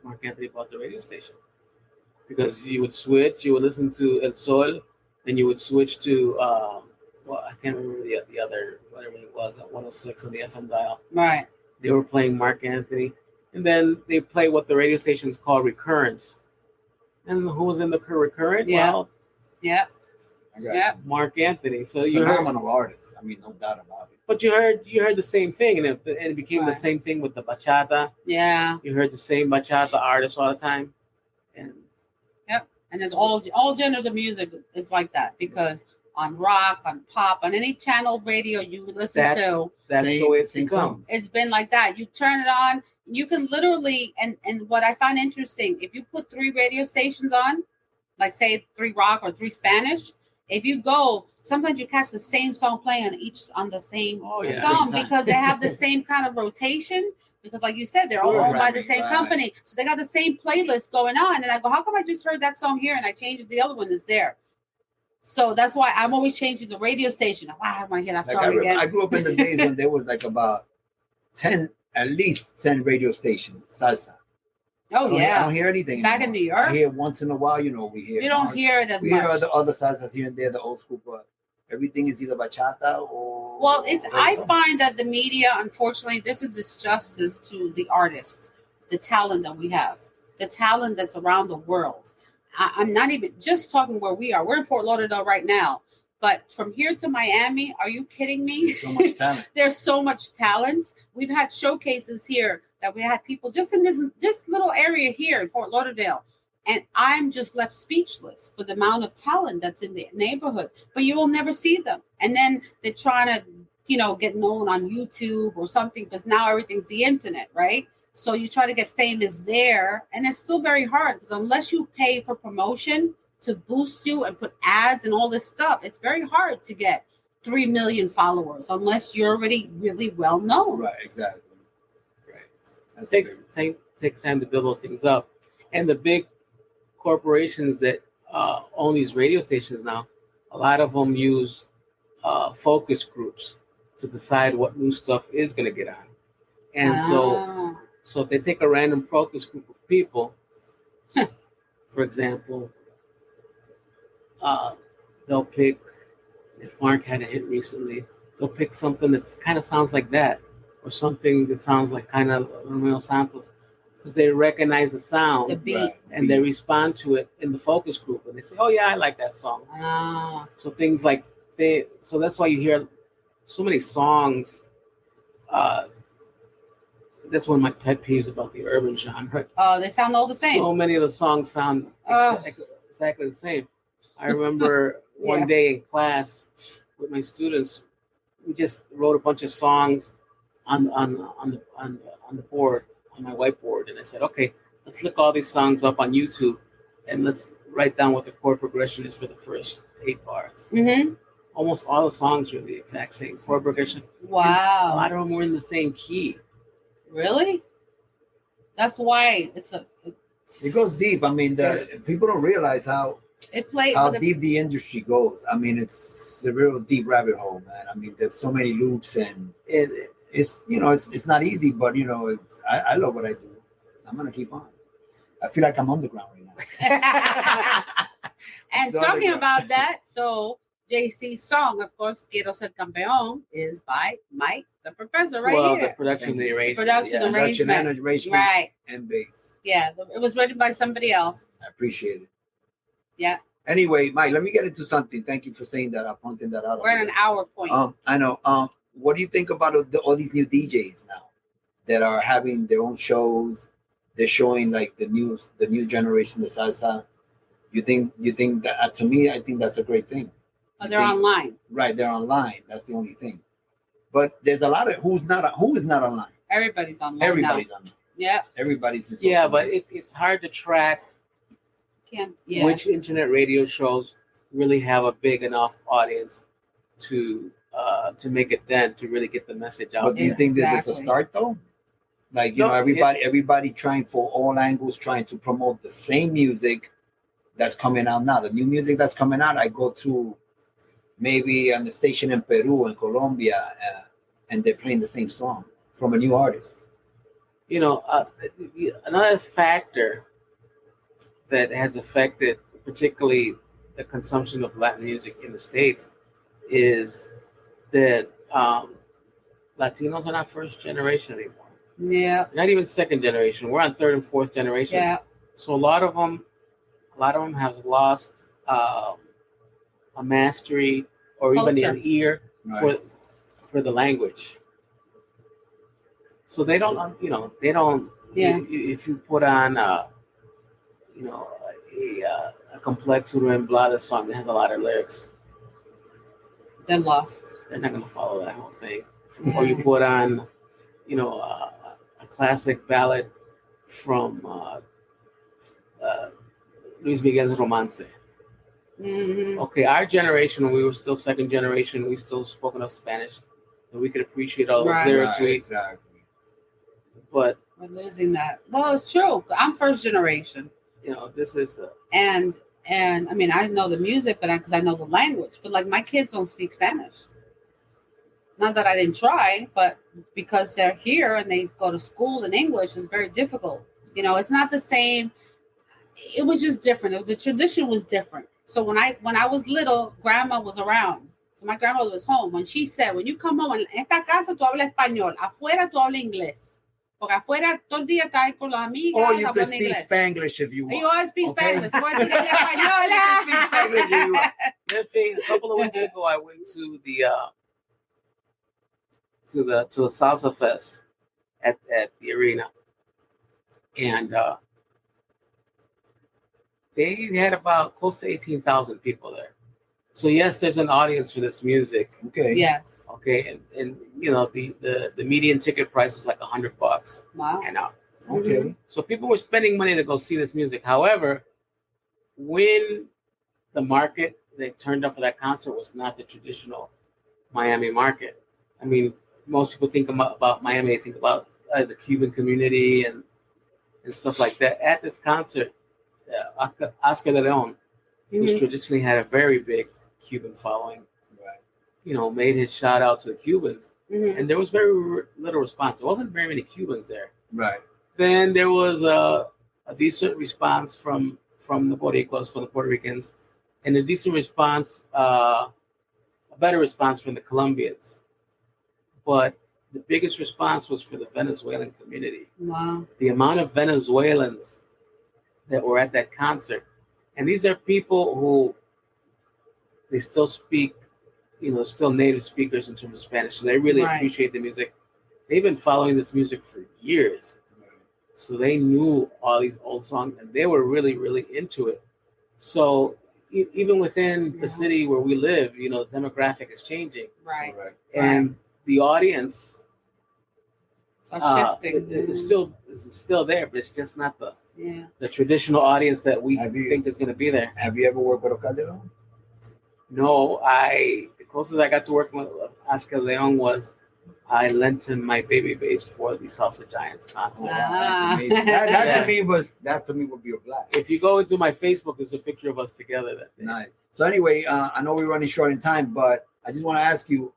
Mark Anthony bought the radio station because you would listen to El Sol, then you would switch to I can't remember the other, whatever it was, at 106 on the FM dial. Right. They were playing Mark Anthony, and then they play what the radio stations call recurrence. And who was in the recurrent? Yeah. Well, Yeah. Okay. Yeah. Mark Anthony. So you heard, Phenomenal artist. I mean, no doubt about it. but you heard the same thing, and it became the Right. same thing with the bachata. Yeah. You heard the same bachata artists all the time, and And there's all genders of music. It's like that because on rock, on pop, on any channel radio you listen to, that's the way it's Same become. songs. it's been like that. You turn it on, you can literally, and what I find interesting, if you put 3 radio stations on, like say 3 rock or 3 Spanish, if you go, sometimes you catch the same song playing on the same Oh, yeah. song Same time. because they have the same kind of rotation. Because like you said, they're all Sure. owned by the same Right. company. So they got the same playlist going on. And I go, how come I just heard that song here and I changed the other one is there? So that's why I'm always changing the radio station. I want to hear that Like song again. I grew up in the days when there was like about 10, at least 10 radio stations, salsa. Oh I yeah. don't hear anything Back anymore. in New York? I hear once in a while, we hear. You don't hear it as We much. hear other salsas here and there, the old school, but everything is either bachata or. Well, I reggaeton. find that the media, unfortunately, this is disjustice to the artist, the talent that we have, the talent that's around the world. I'm not even just talking where we are. We're in Fort Lauderdale right now, but from here to Miami, are you kidding me? There's so much talent. There's so much talent. We've had showcases here that we had people just in this little area here in Fort Lauderdale. And I'm just left speechless for the amount of talent that's in the neighborhood. But you will never see them. And then they're trying to, get known on YouTube or something because now everything's the internet, right? So you try to get famous there. And it's still very hard because unless you pay for promotion to boost you and put ads and all this stuff, it's very hard to get 3 million followers unless you're already really well known. Right, exactly. Right. It takes time to build those things up. And the big corporations that own these radio stations now, a lot of them use focus groups to decide what new stuff is going to get on. And so if they take a random focus group of people, for example, they'll pick, if Mark had a hit recently, they'll pick something that kind of sounds like that, or something that sounds like kind of Romeo Santos, because they recognize the sound The beat. Right. and they respond to it in the focus group, and they say, "Oh yeah, I like that song." Ah, So things like so that's why you hear so many songs. That's one of my pet peeves about the urban genre. Oh, they sound all the same. So many of the songs sound exactly the same. I remember one day in class with my students, we just wrote a bunch of songs on the board, on my whiteboard, and I said, okay, let's look all these songs up on YouTube, and let's write down what the chord progression is for the first 8 bars. Mm-hmm. Almost all the songs were the exact same chord progression. Wow. A lot of them were in the same key. Really? That's why it goes deep. I mean, people don't realize how deep the industry goes. I mean, it's a real deep rabbit hole, man. I mean, there's so many loops, and it's it's not easy, but I love what I do. I'm gonna keep on. I feel like I'm underground right now. And talking about that, so JCee's song, of course, Quiero Ser Campeón, is by Mike, the professor, right here. The production, the arrangement. Production, arrangement. Right. And bass. Yeah, it was written by somebody else. I appreciate it. Yeah. Anyway, Mike, let me get into something. Thank you for saying that. I'm pointing that out. We're at an hour point. I know. What do you think about all these new DJs now that are having their own shows? They're showing like the new generation, the salsa. You think that? To me, I think that's a great thing. Oh, they're online. Right, they're online. That's the only thing. But there's a lot of who is not online. Everybody's online. Everybody's online. Yeah. Everybody's in yeah, but it's hard to track which internet radio shows really have a big enough audience to make a dent to really get the message out. But do you think this is a start though? Like everybody trying for all angles, trying to promote the same music that's coming out now. The new music that's coming out, I go to maybe on the station in Peru and Colombia, and they're playing the same song from a new artist. Another factor that has affected particularly the consumption of Latin music in the States is that Latinos are not first generation anymore. Yeah. Not even second generation. We're on third and fourth generation. Yeah. So a lot of them have lost a mastery or even an ear for the language. So they don't. Yeah. If you put on a complex Uruguayan Blada song that has a lot of lyrics, they're lost. They're not going to follow that whole thing. Or you put on, a classic ballad from Luis Miguel's Romance. Mm-hmm. Okay, our generation, when we were still second generation, we still spoke enough Spanish and we could appreciate all those lyrics. Exactly. But we're losing that. Well, it's true. I'm first generation. This is and I mean, I know the music, but because I know the language. But like my kids don't speak Spanish. Not that I didn't try, but because they're here and they go to school in English, it's very difficult. It's not the same. It was just different. The tradition was different. So when I was little, grandma was around. So my grandmother was home. When she said, when you come home, en esta casa tú hablas español, afuera tú hablas inglés. Porque afuera todo el día está ahí con los amigos. Or you can speak Spanglish if you want. You always speak Spanglish. A couple of weeks ago, I went to the salsa fest at the arena, and they had about close to 18,000 people there. So yes, there's an audience for this music. Okay. Yes. Okay, and the median ticket price was like $100. Wow. And okay. So people were spending money to go see this music. However, when the market they turned up for that concert was not the traditional Miami market. I mean, most people think about Miami, they think about the Cuban community and stuff like that. At this concert, Oscar de Leon, who's traditionally had a very big Cuban following, made his shout out to the Cubans, and there was very little response. There wasn't very many Cubans there. Right. Then there was a decent response from the Boricuas, from the Puerto Ricans, and a decent response, a better response from the Colombians. But the biggest response was for the Venezuelan community. Wow. The amount of Venezuelans that were at that concert. And these are people who they still speak still native speakers in terms of Spanish, so they really Right. appreciate the music. They've been following this music for years, so they knew all these old songs, and they were really, really into it. So even within the city where we live, the demographic is changing, Right. and the audience So shifting. is still there, but it's just not Yeah. the traditional audience that we Have you- think is going to be there. Have you ever worked with Calderon? No, the closest I got to working with Oscar Leon was I lent him my baby bass for the Salsa Giants Oh, concert. wow, that's amazing. That Yeah. to me would be a blast. If you go into my Facebook, there's a picture of us together that day. Nice. So anyway, I know we're running short in time, but I just want to ask you,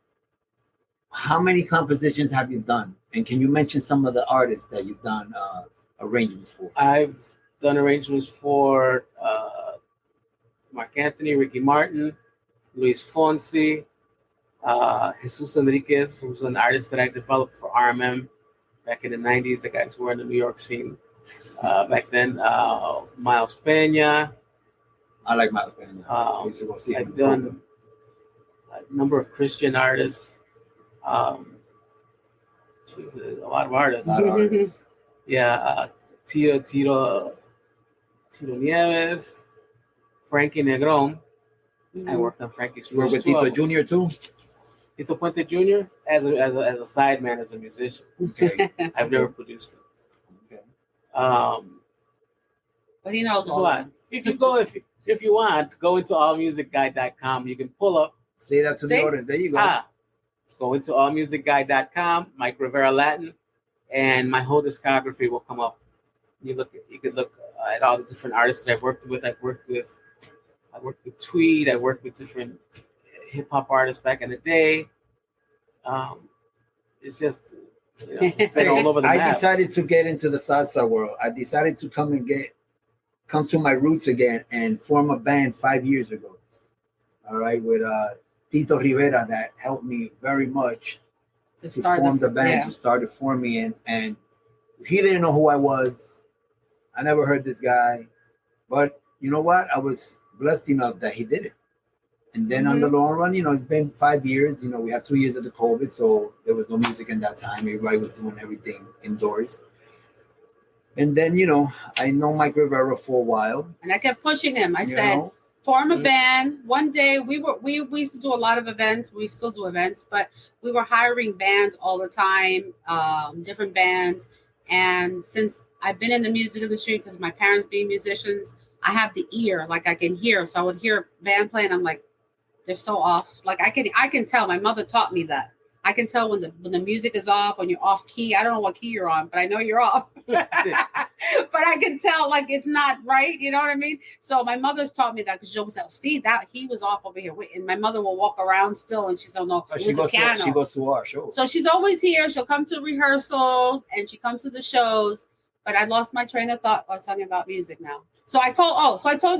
how many compositions have you done? And can you mention some of the artists that you've done arrangements for? I've done arrangements for Mark Anthony, Ricky Martin, Luis Fonsi, Jesus Enriquez, who's an artist that I developed for RMM back in the 90s, the guys who were in the New York scene back then. Miles Pena. I like Miles Pena. I used to go see him. I've done a number of Christian artists. A lot of artists. A lot of artists. Yeah, Tito Nieves, Frankie Negron. I worked on Frankie's You work first with two Tito albums. Jr. too? Tito Puente Jr. as a sideman, as a musician. Okay. I've never produced him. Okay. But he knows There's a lot. If you go, if you want, go into allmusicguide.com. You can pull up. Say that to the See? audience. There you go. Go into allmusicguide.com, Mike Rivera Latin, and my whole discography will come up. You could look at all the different artists that I've worked with. I worked with Tweed. I worked with different hip hop artists back in the day. It's just been all over the I map. decided to get into the salsa world. I decided to come to my roots again and form a band 5 years ago. All right, with Tito Rivera, that helped me very much to form the band, to start it for me. And he didn't know who I was. I never heard this guy. But you know what? I was blessed enough that he did it. And then on the long run, it's been 5 years. We had 2 years of the COVID, so there was no music in that time. Everybody was doing everything indoors. And then, I know Mike Rivera for a while. And I kept pushing him. I said, form a band. One day we used to do a lot of events. We still do events, but we were hiring bands all the time, different bands. And since I've been in the music industry because my parents being musicians, I have the ear, like I can hear. So I would hear a band playing. I'm like, they're so off. Like I can tell. My mother taught me that. I can tell when the music is off, when you're off key. I don't know what key you're on, but I know you're off. But I can tell like it's not right. You know what I mean? So my mother's taught me that because she always said, see that he was off over here. And my mother will walk around still and she's don't know. She goes to our show. So she's always here. She'll come to rehearsals and she comes to the shows. But I lost my train of thought. I was talking about music now. So I told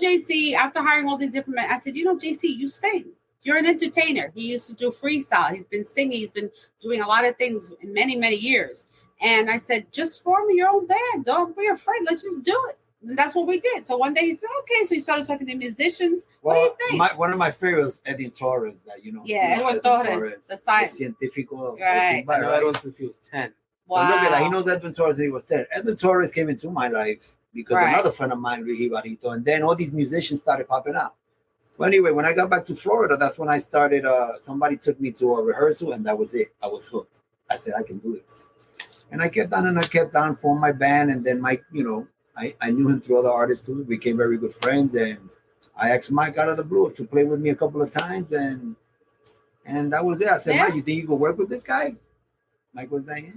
JCee after hiring all these different men, I said, JCee, you sing. You're an entertainer. He used to do freestyle. He's been singing. He's been doing a lot of things in many, many years. And I said, just form your own band. Don't be afraid. Let's just do it. And that's what we did. So one day he said, okay. So he started talking to musicians. Well, what do you think? One of my favorites, Edwin Torres, that Edwin Torres, the science. Científico. Right. I know Edwin since he was 10. Wow. So look at that. He knows Edwin Torres since he was 10. Edwin Torres came into my life because another friend of mine, Luis Ibarito, and then all these musicians started popping out. Well, anyway, when I got back to Florida, that's when I started. Somebody took me to a rehearsal, and that was it. I was hooked. I said, I can do this. And I kept on, formed my band. And then Mike, I knew him through other artists too. We became very good friends. And I asked Mike out of the blue to play with me a couple of times. And that was it. I said, Mike, you think you could work with this guy? Mike was like,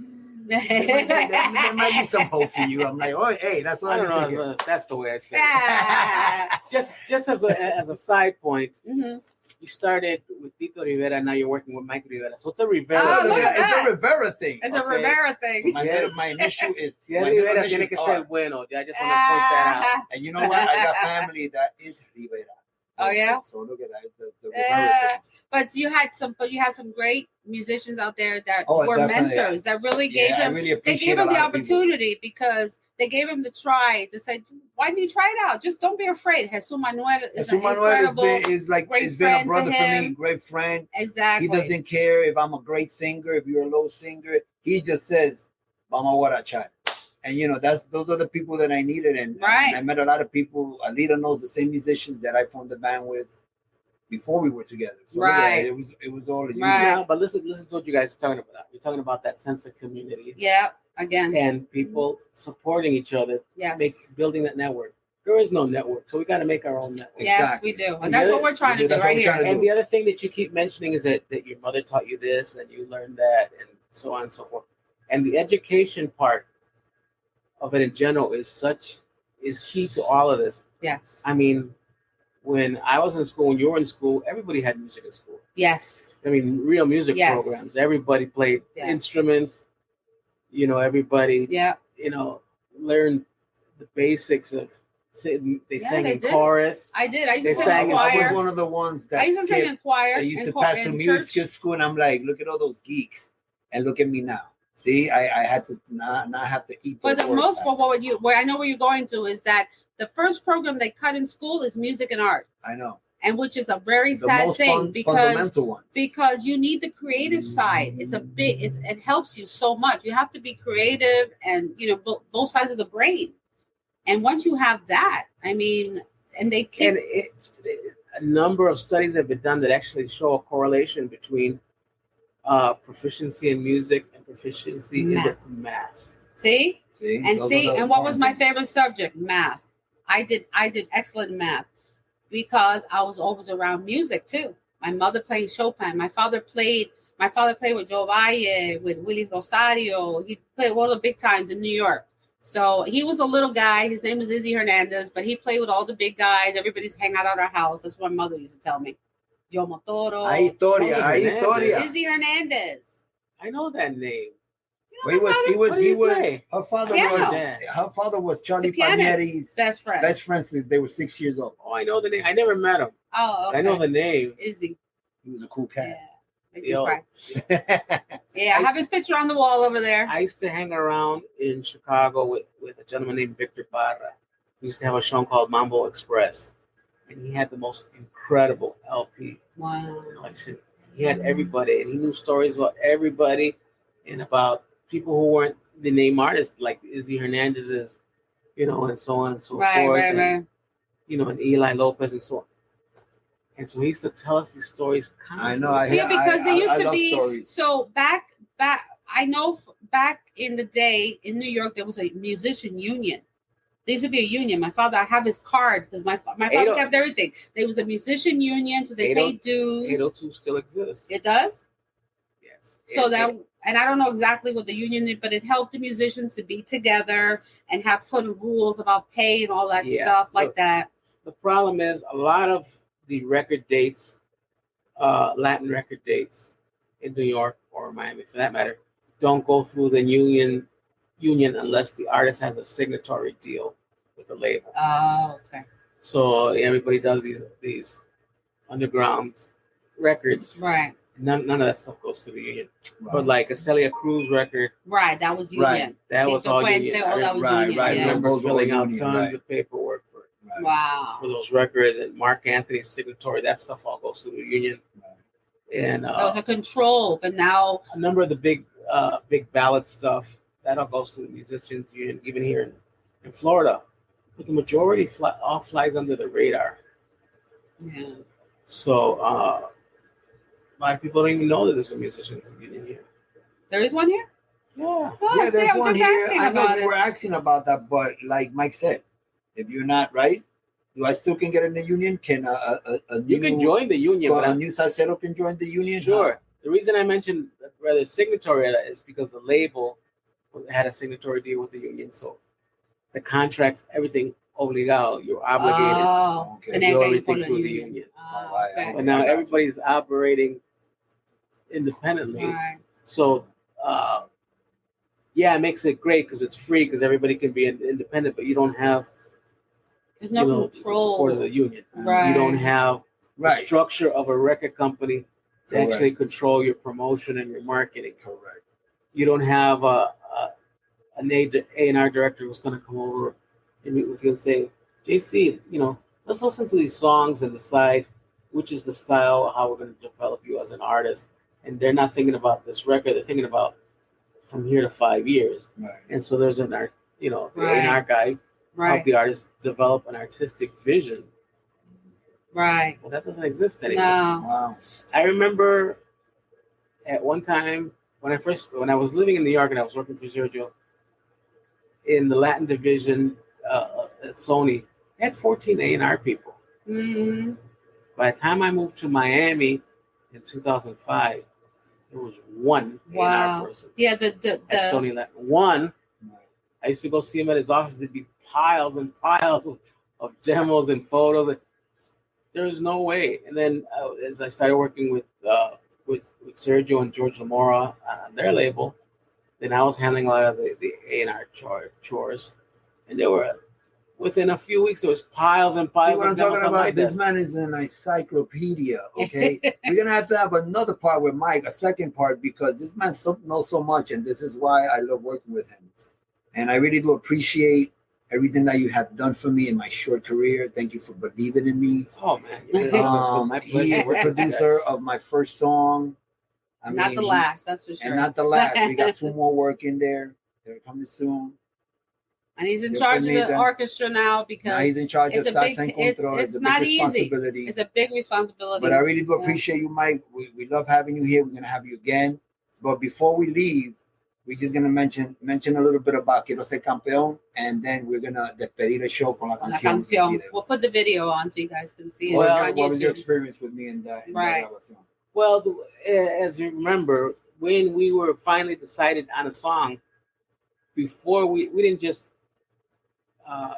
there might be some hope for you. I'm like, oh, hey, that's what I don't know. That's the way I say it. Just as a side point, you started with Tito Rivera, now you're working with Mike Rivera. So it's a Rivera. It's a Rivera thing. It's a Rivera thing. My initial is. Si es Rivera, tiene que ser bueno. I just want to point that out. And you know what? I got family that is Rivera. Oh yeah. So look at that. The Rivera thing. But you had some great musicians out there that were definitely. mentors that really gave him. I really They appreciate gave him the a lot of people. opportunity because they gave him the try to say, why didn't you try it out? Just don't be afraid. Jesus Manuel is an Manuel incredible, is like great it's been a friend to brother for me, him. great friend. Exactly. He doesn't care if I'm a great singer, if you're a low singer. He just says, "Vamos a guarachar." And those are the people that I needed. And I met a lot of people. Alida knows the same musicians that I formed the band with before we were together. So Right. it was all you. Right. Yeah, but listen to what you guys are talking about. You're talking about that sense of community. Yeah. Again. And people supporting each other. Yes. Building that network. There is no network, so we got to make our own network. Yes, Exactly. we do. And that's what we're trying to do right here. And the other thing that you keep mentioning is that your mother taught you this and you learned that and so on and so forth. And the education part of it in general is key to all of this. Yes. I mean, when I was in school, when you were in school, everybody had music in school. Yes. I mean, real music programs. Everybody played instruments. Everybody, learned the basics of. They sang in chorus. I did. I used to sing in choir. I was one of the ones that I used to sing in choir. I used to pass the music at school, and I'm like, look at all those geeks, and look at me now. See, I had to not have to eat. But the most for where I know where you're going to is that the first program they cut in school is music and art. I know. And which is a very sad thing because you need the creative side. It helps you so much. You have to be creative and both sides of the brain. And once you have that, I mean, and they can. And a number of studies have been done that actually show a correlation between proficiency in music and proficiency in math. See, and what was my favorite subject? Math. I did excellent in math because I was always around music too. My mother played Chopin. My father played with Joe Valle, with Willie Rosario. He played all the big times in New York. So he was a little guy. His name was JCee Hernandez, but he played with all the big guys. Everybody's hang out at our house. That's what my mother used to tell me. Yo Motoro. JCee Hernandez. I know that name. He was. Her father was Charlie Palmieri's best friend. Best friend since they were 6 years old. Oh, I know the name. I never met him. Oh, okay. I know the name. Izzy. He was a cool cat. Yeah. I have his picture on the wall over there. I used to hang around in Chicago with a gentleman named Victor Barra. He used to have a show called Mambo Express, and he had the most incredible LP collection. He had everybody, and he knew stories about everybody and about people who weren't the name artists, like JCee Hernandez's, and so on and so forth. Right. And Eli Lopez and so on. And so he used to tell us these stories constantly. I know. Because they used to be stories. So back. I know back in the day in New York there was a musician union. There used to be a union. My father, I have his card because my father kept everything. There was a musician union, so they paid dues. 802 still exists. It does. Yes. So and I don't know exactly what the union did, but it helped the musicians to be together and have sort of rules about pay and all that stuff like that. The problem is a lot of the record dates, Latin record dates in New York or Miami, for that matter, don't go through the union unless the artist has a signatory deal with the label. Oh, okay. So everybody does these underground records. Right. None of that stuff goes to the union. Right. But like a Celia Cruz record. Right, that was union. Right. That was all union. I remember filling out tons of paperwork for those records, and Mark Anthony's signatory, that stuff all goes to the union. And that was a control, but now a number of the big ballot stuff that all goes to the musicians union, even here in Florida. But the majority all flies under the radar. Yeah. So a lot of people don't even know that there's a musicians union here. There is one here? Yeah. Oh, there's one here. I know we were asking about that, but like Mike said, if you're not right, I still can get in the union. Can you can join the union? But a new salsero can join the union. Sure. The reason I mentioned rather signatory is because the label had a signatory deal with the union, so the contracts, everything obligado, you're obligated to do everything through the union. Okay. But now everybody's operating independently, so it makes it great because it's free because everybody can be independent, but you don't have. There's no control. The support of the union. Right. You don't have the structure of a record company to actually control your promotion and your marketing. Correct. You don't have an A&R director who's going to come over And if you'll say, JCee, let's listen to these songs and decide which is the style, how we're going to develop you as an artist. And they're not thinking about this record; they're thinking about from here to 5 years. Right. And so there's an art, the Right. A&R guy help the artist develop an artistic vision. Right. Well, that doesn't exist anymore. No. Wow. I remember at one time when I was living in New York and I was working for Sergio in the Latin division at Sony, I had 14 A&R people. Mm-hmm. By the time I moved to Miami in 2005, there was one Wow. A&R person. Yeah, the At Sony Latin. One. I used to go see him at his office. There'd be piles and piles of demos and photos. There's no way. And then as I started working with Sergio and George Lamora on their label, then I was handling a lot of the A&R chores. And there were, within a few weeks, there was piles and piles. See what of I'm demos talking on my about? This desk. man is an encyclopedia, okay? We're going to have another part with Mike, a second part, because this man knows so much, and this is why I love working with him. And I really do appreciate everything that you have done for me in my short career. Thank you for believing in me. Oh, man. My He is the producer of my first song. not the last, that's for sure. And not the last. We got 2 more working there. They're coming soon. And he's in charge of the orchestra now because Now he's in charge of it's a big, Salsa and Control. it's a not big easy. responsibility. It's a big responsibility. But I really do appreciate you, Mike. We love having you here. We're gonna have you again. But before we leave, we're just gonna mention a little bit about Quiero Ser Campeón, and then we're gonna despedir el show con la La canción. canción. We'll put the video on so you guys can see it. What was your experience with me in that? Right. Well, as you remember, when we were finally decided on a song, before we didn't just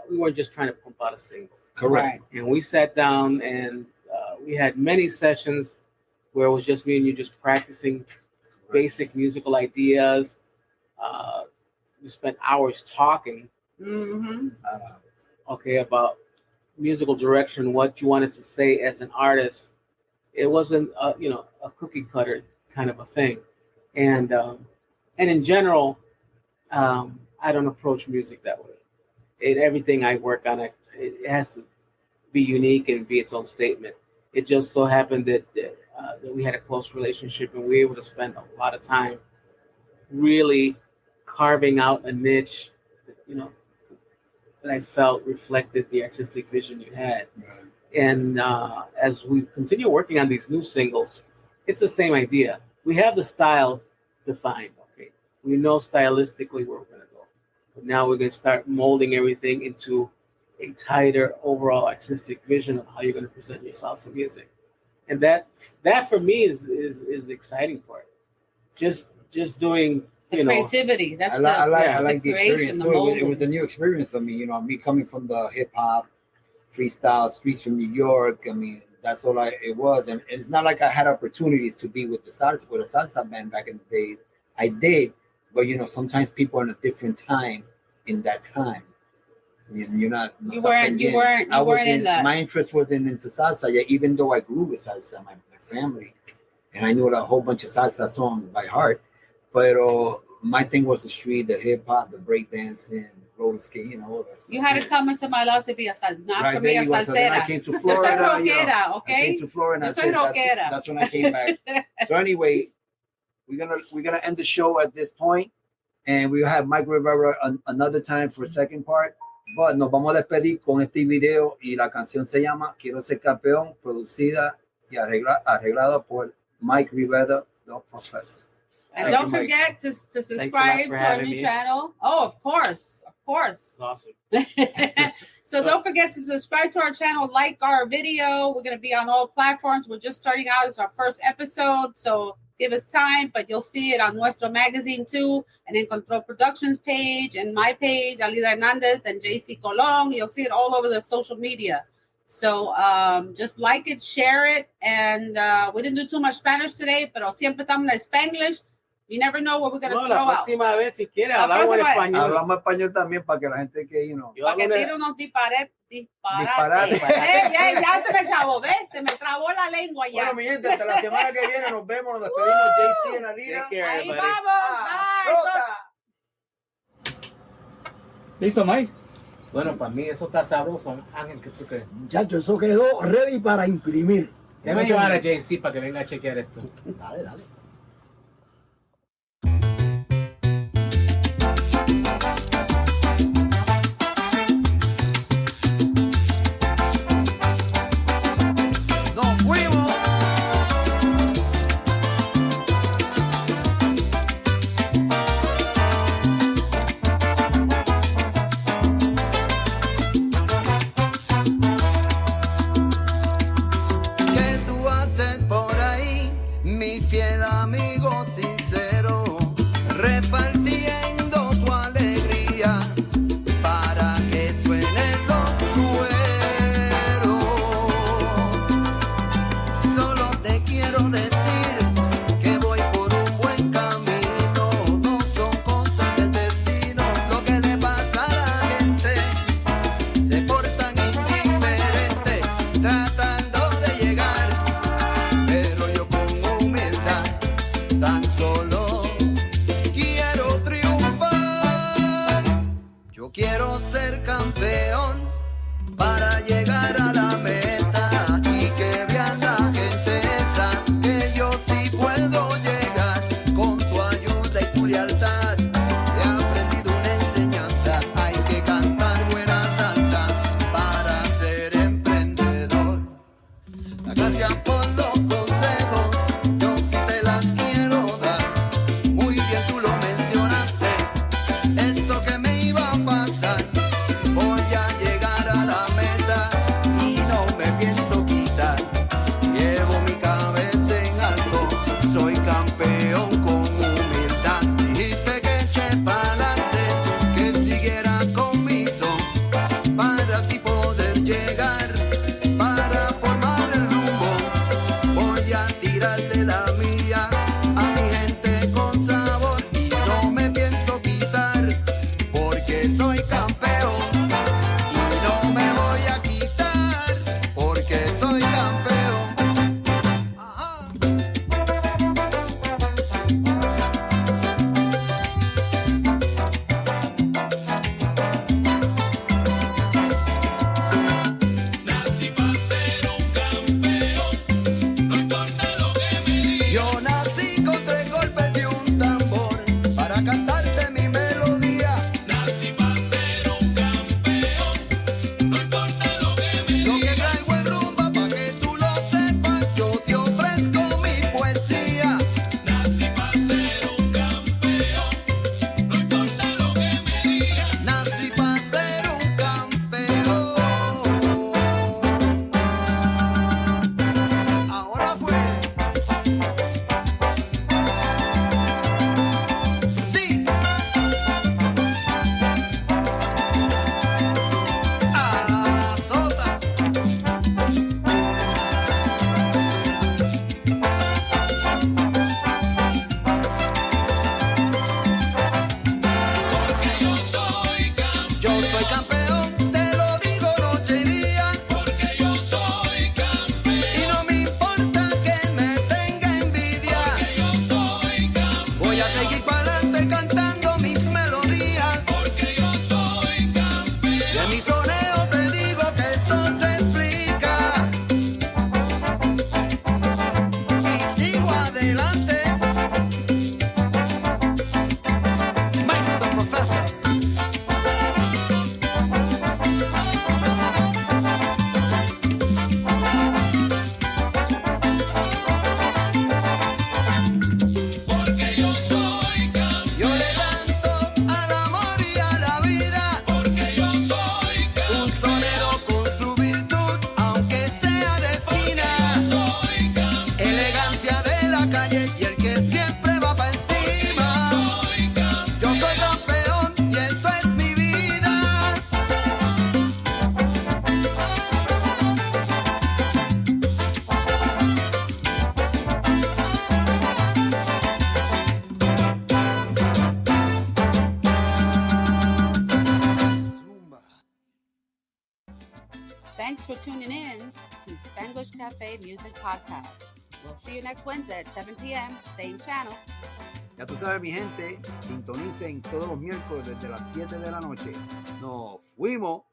we weren't just trying to pump out a single. Correct. And we sat down and we had many sessions where it was just me and you just practicing basic musical ideas. We spent hours talking, about musical direction, what you wanted to say as an artist. It wasn't, a cookie cutter kind of a thing. And in general, I don't approach music that way. Everything I work on, it has to be unique and be its own statement. It just so happened that we had a close relationship and we were able to spend a lot of time really carving out a niche, that I felt reflected the artistic vision you had. Right. And as we continue working on these new singles, it's the same idea. We have the style defined, okay? We know stylistically where we're going to go. But now we're going to start molding everything into a tighter overall artistic vision of how you're going to present your salsa music. And that for me is the exciting part. Just doing the creativity. That's I like the creation, experience. the So molding. it was a new experience for me. Me coming from the hip hop, freestyle streets from New York. I mean, that's all it was. And it's not like I had opportunities to be with a salsa band back in the day. I did, but sometimes people are in a different time in that time. You're not. You weren't in that. My interest was into salsa. Yeah, even though I grew with salsa, my family, and I knew a whole bunch of salsa songs by heart. But my thing was the street, the hip hop, the break dancing, roller skating, all that stuff. You had to come into my life to be a salsera. Right, there you go. So then I came to Florida. Yo soy rockera, okay? I came to Florida. Yo soy rockera. That's when I came back. So anyway, we're gonna end the show at this point, and we'll have Mike Rivera another time for a second part. But nos vamos a despedir con este video y la canción se llama Quiero Ser Campeón, producida y arreglada por Mike Rivera, the Professor. And don't forget to subscribe to our new channel. Oh, of course. Awesome. So don't forget to subscribe to our channel, like our video. We're going to be on all platforms. We're just starting out. It's our first episode, so give us time, but you'll see it on Nuestro Magazine too, and in Control Productions page, and my page, Alida Hernandez, and JCee Colon. You'll see it all over the social media. So just like it, share it, and we didn't do too much Spanish today, pero siempre estamos en Spanglish. You never know what we're going to throw la out. próxima vez, si quiere, hablamos en español. Hablamos español también para que la gente que, Para que tire unos disparates. Disparate. Ya se me chavó, ¿ves? Se me trabó la lengua ya. Bueno, mi gente, hasta la semana que viene nos vemos, nos despedimos, JCee en Alida. Ahí vamos. Bye. Flota. ¿Listo, Mike? Bueno, para mí eso está sabroso, Ángel, ¿qué tú crees? Muchachos, eso quedó ready para imprimir. Déjame llevar a JCee para que venga a chequear esto. Dale, dale. Nos fuimos. ¿Qué tú haces por ahí, mi fiel amigo sincero? Repartiendo tu alegría para que suenen los cueros. Solo te quiero decir que voy por un buen camino. No son cosas del destino lo que le pasa a la gente. Se portan indiferentes tratando de llegar, pero yo con humildad tan solo quiero triunfar. Yo quiero ser campeón para llegar a la meta y que vean la gente esa que yo sí puedo llegar. Con tu ayuda y tu lealtad he aprendido una enseñanza. Hay que cantar buena salsa para ser emprendedor. Gracias por los consejos, yo sí te las quiero dar. Muy bien tú lo mencionaste, esto que me iba a pasar. Voy a llegar a la meta y no me pienso quitar. Llevo mi cabeza en alto, soy campeón con humildad. Dijiste que eché pa'lante, que siguiera con mi son, para así poder llegar, para formar el rumbo. Voy a tirarle la mía a mi gente con sabor y no me pienso quitar, porque soy campeón. Y no me voy a quitar, porque soy campeón. Ajá. Nací para ser un campeón, no importa lo que me digan. Yo nací con 3 golpes de un tambor para cantarte mi melodía. Nací para ser un campeón, no importa lo que me Lo que digan. traigo es rumba pa' que tú lo sepas. Yo te ofrezco mi poesía. Nací para ser un campeón, no importa lo que me digan. Nací para ser un campeón. Ahora fue. Sí. Azota. Porque yo soy campeón, Yo soy campeón, te lo digo noche y día. porque yo soy campeón, Y no me importa que me tenga envidia. porque yo soy campeón, Voy a seguir para adelante cantando mis melodías. porque yo soy Y campeón. en mi soneo te digo que esto se explica. Y sigo adelante. Mike the Professor. Porque yo soy campeón, Yo le canto al amor y a la vida. porque yo soy Un campeón, sonero con su virtud, aunque sea de esquina. soy campeón, Elegancia de la calle y el que siempre va pa' encima. soy campeón. Yo soy campeón y esto es mi vida. Zumba. Thanks for tuning in to Spanglish Cafe Music Podcast. We'll see you next Wednesday at 7 p.m., same channel. Ya tú sabes, mi gente, sintonicen todos los miércoles desde las 7 de la noche. Nos fuimos.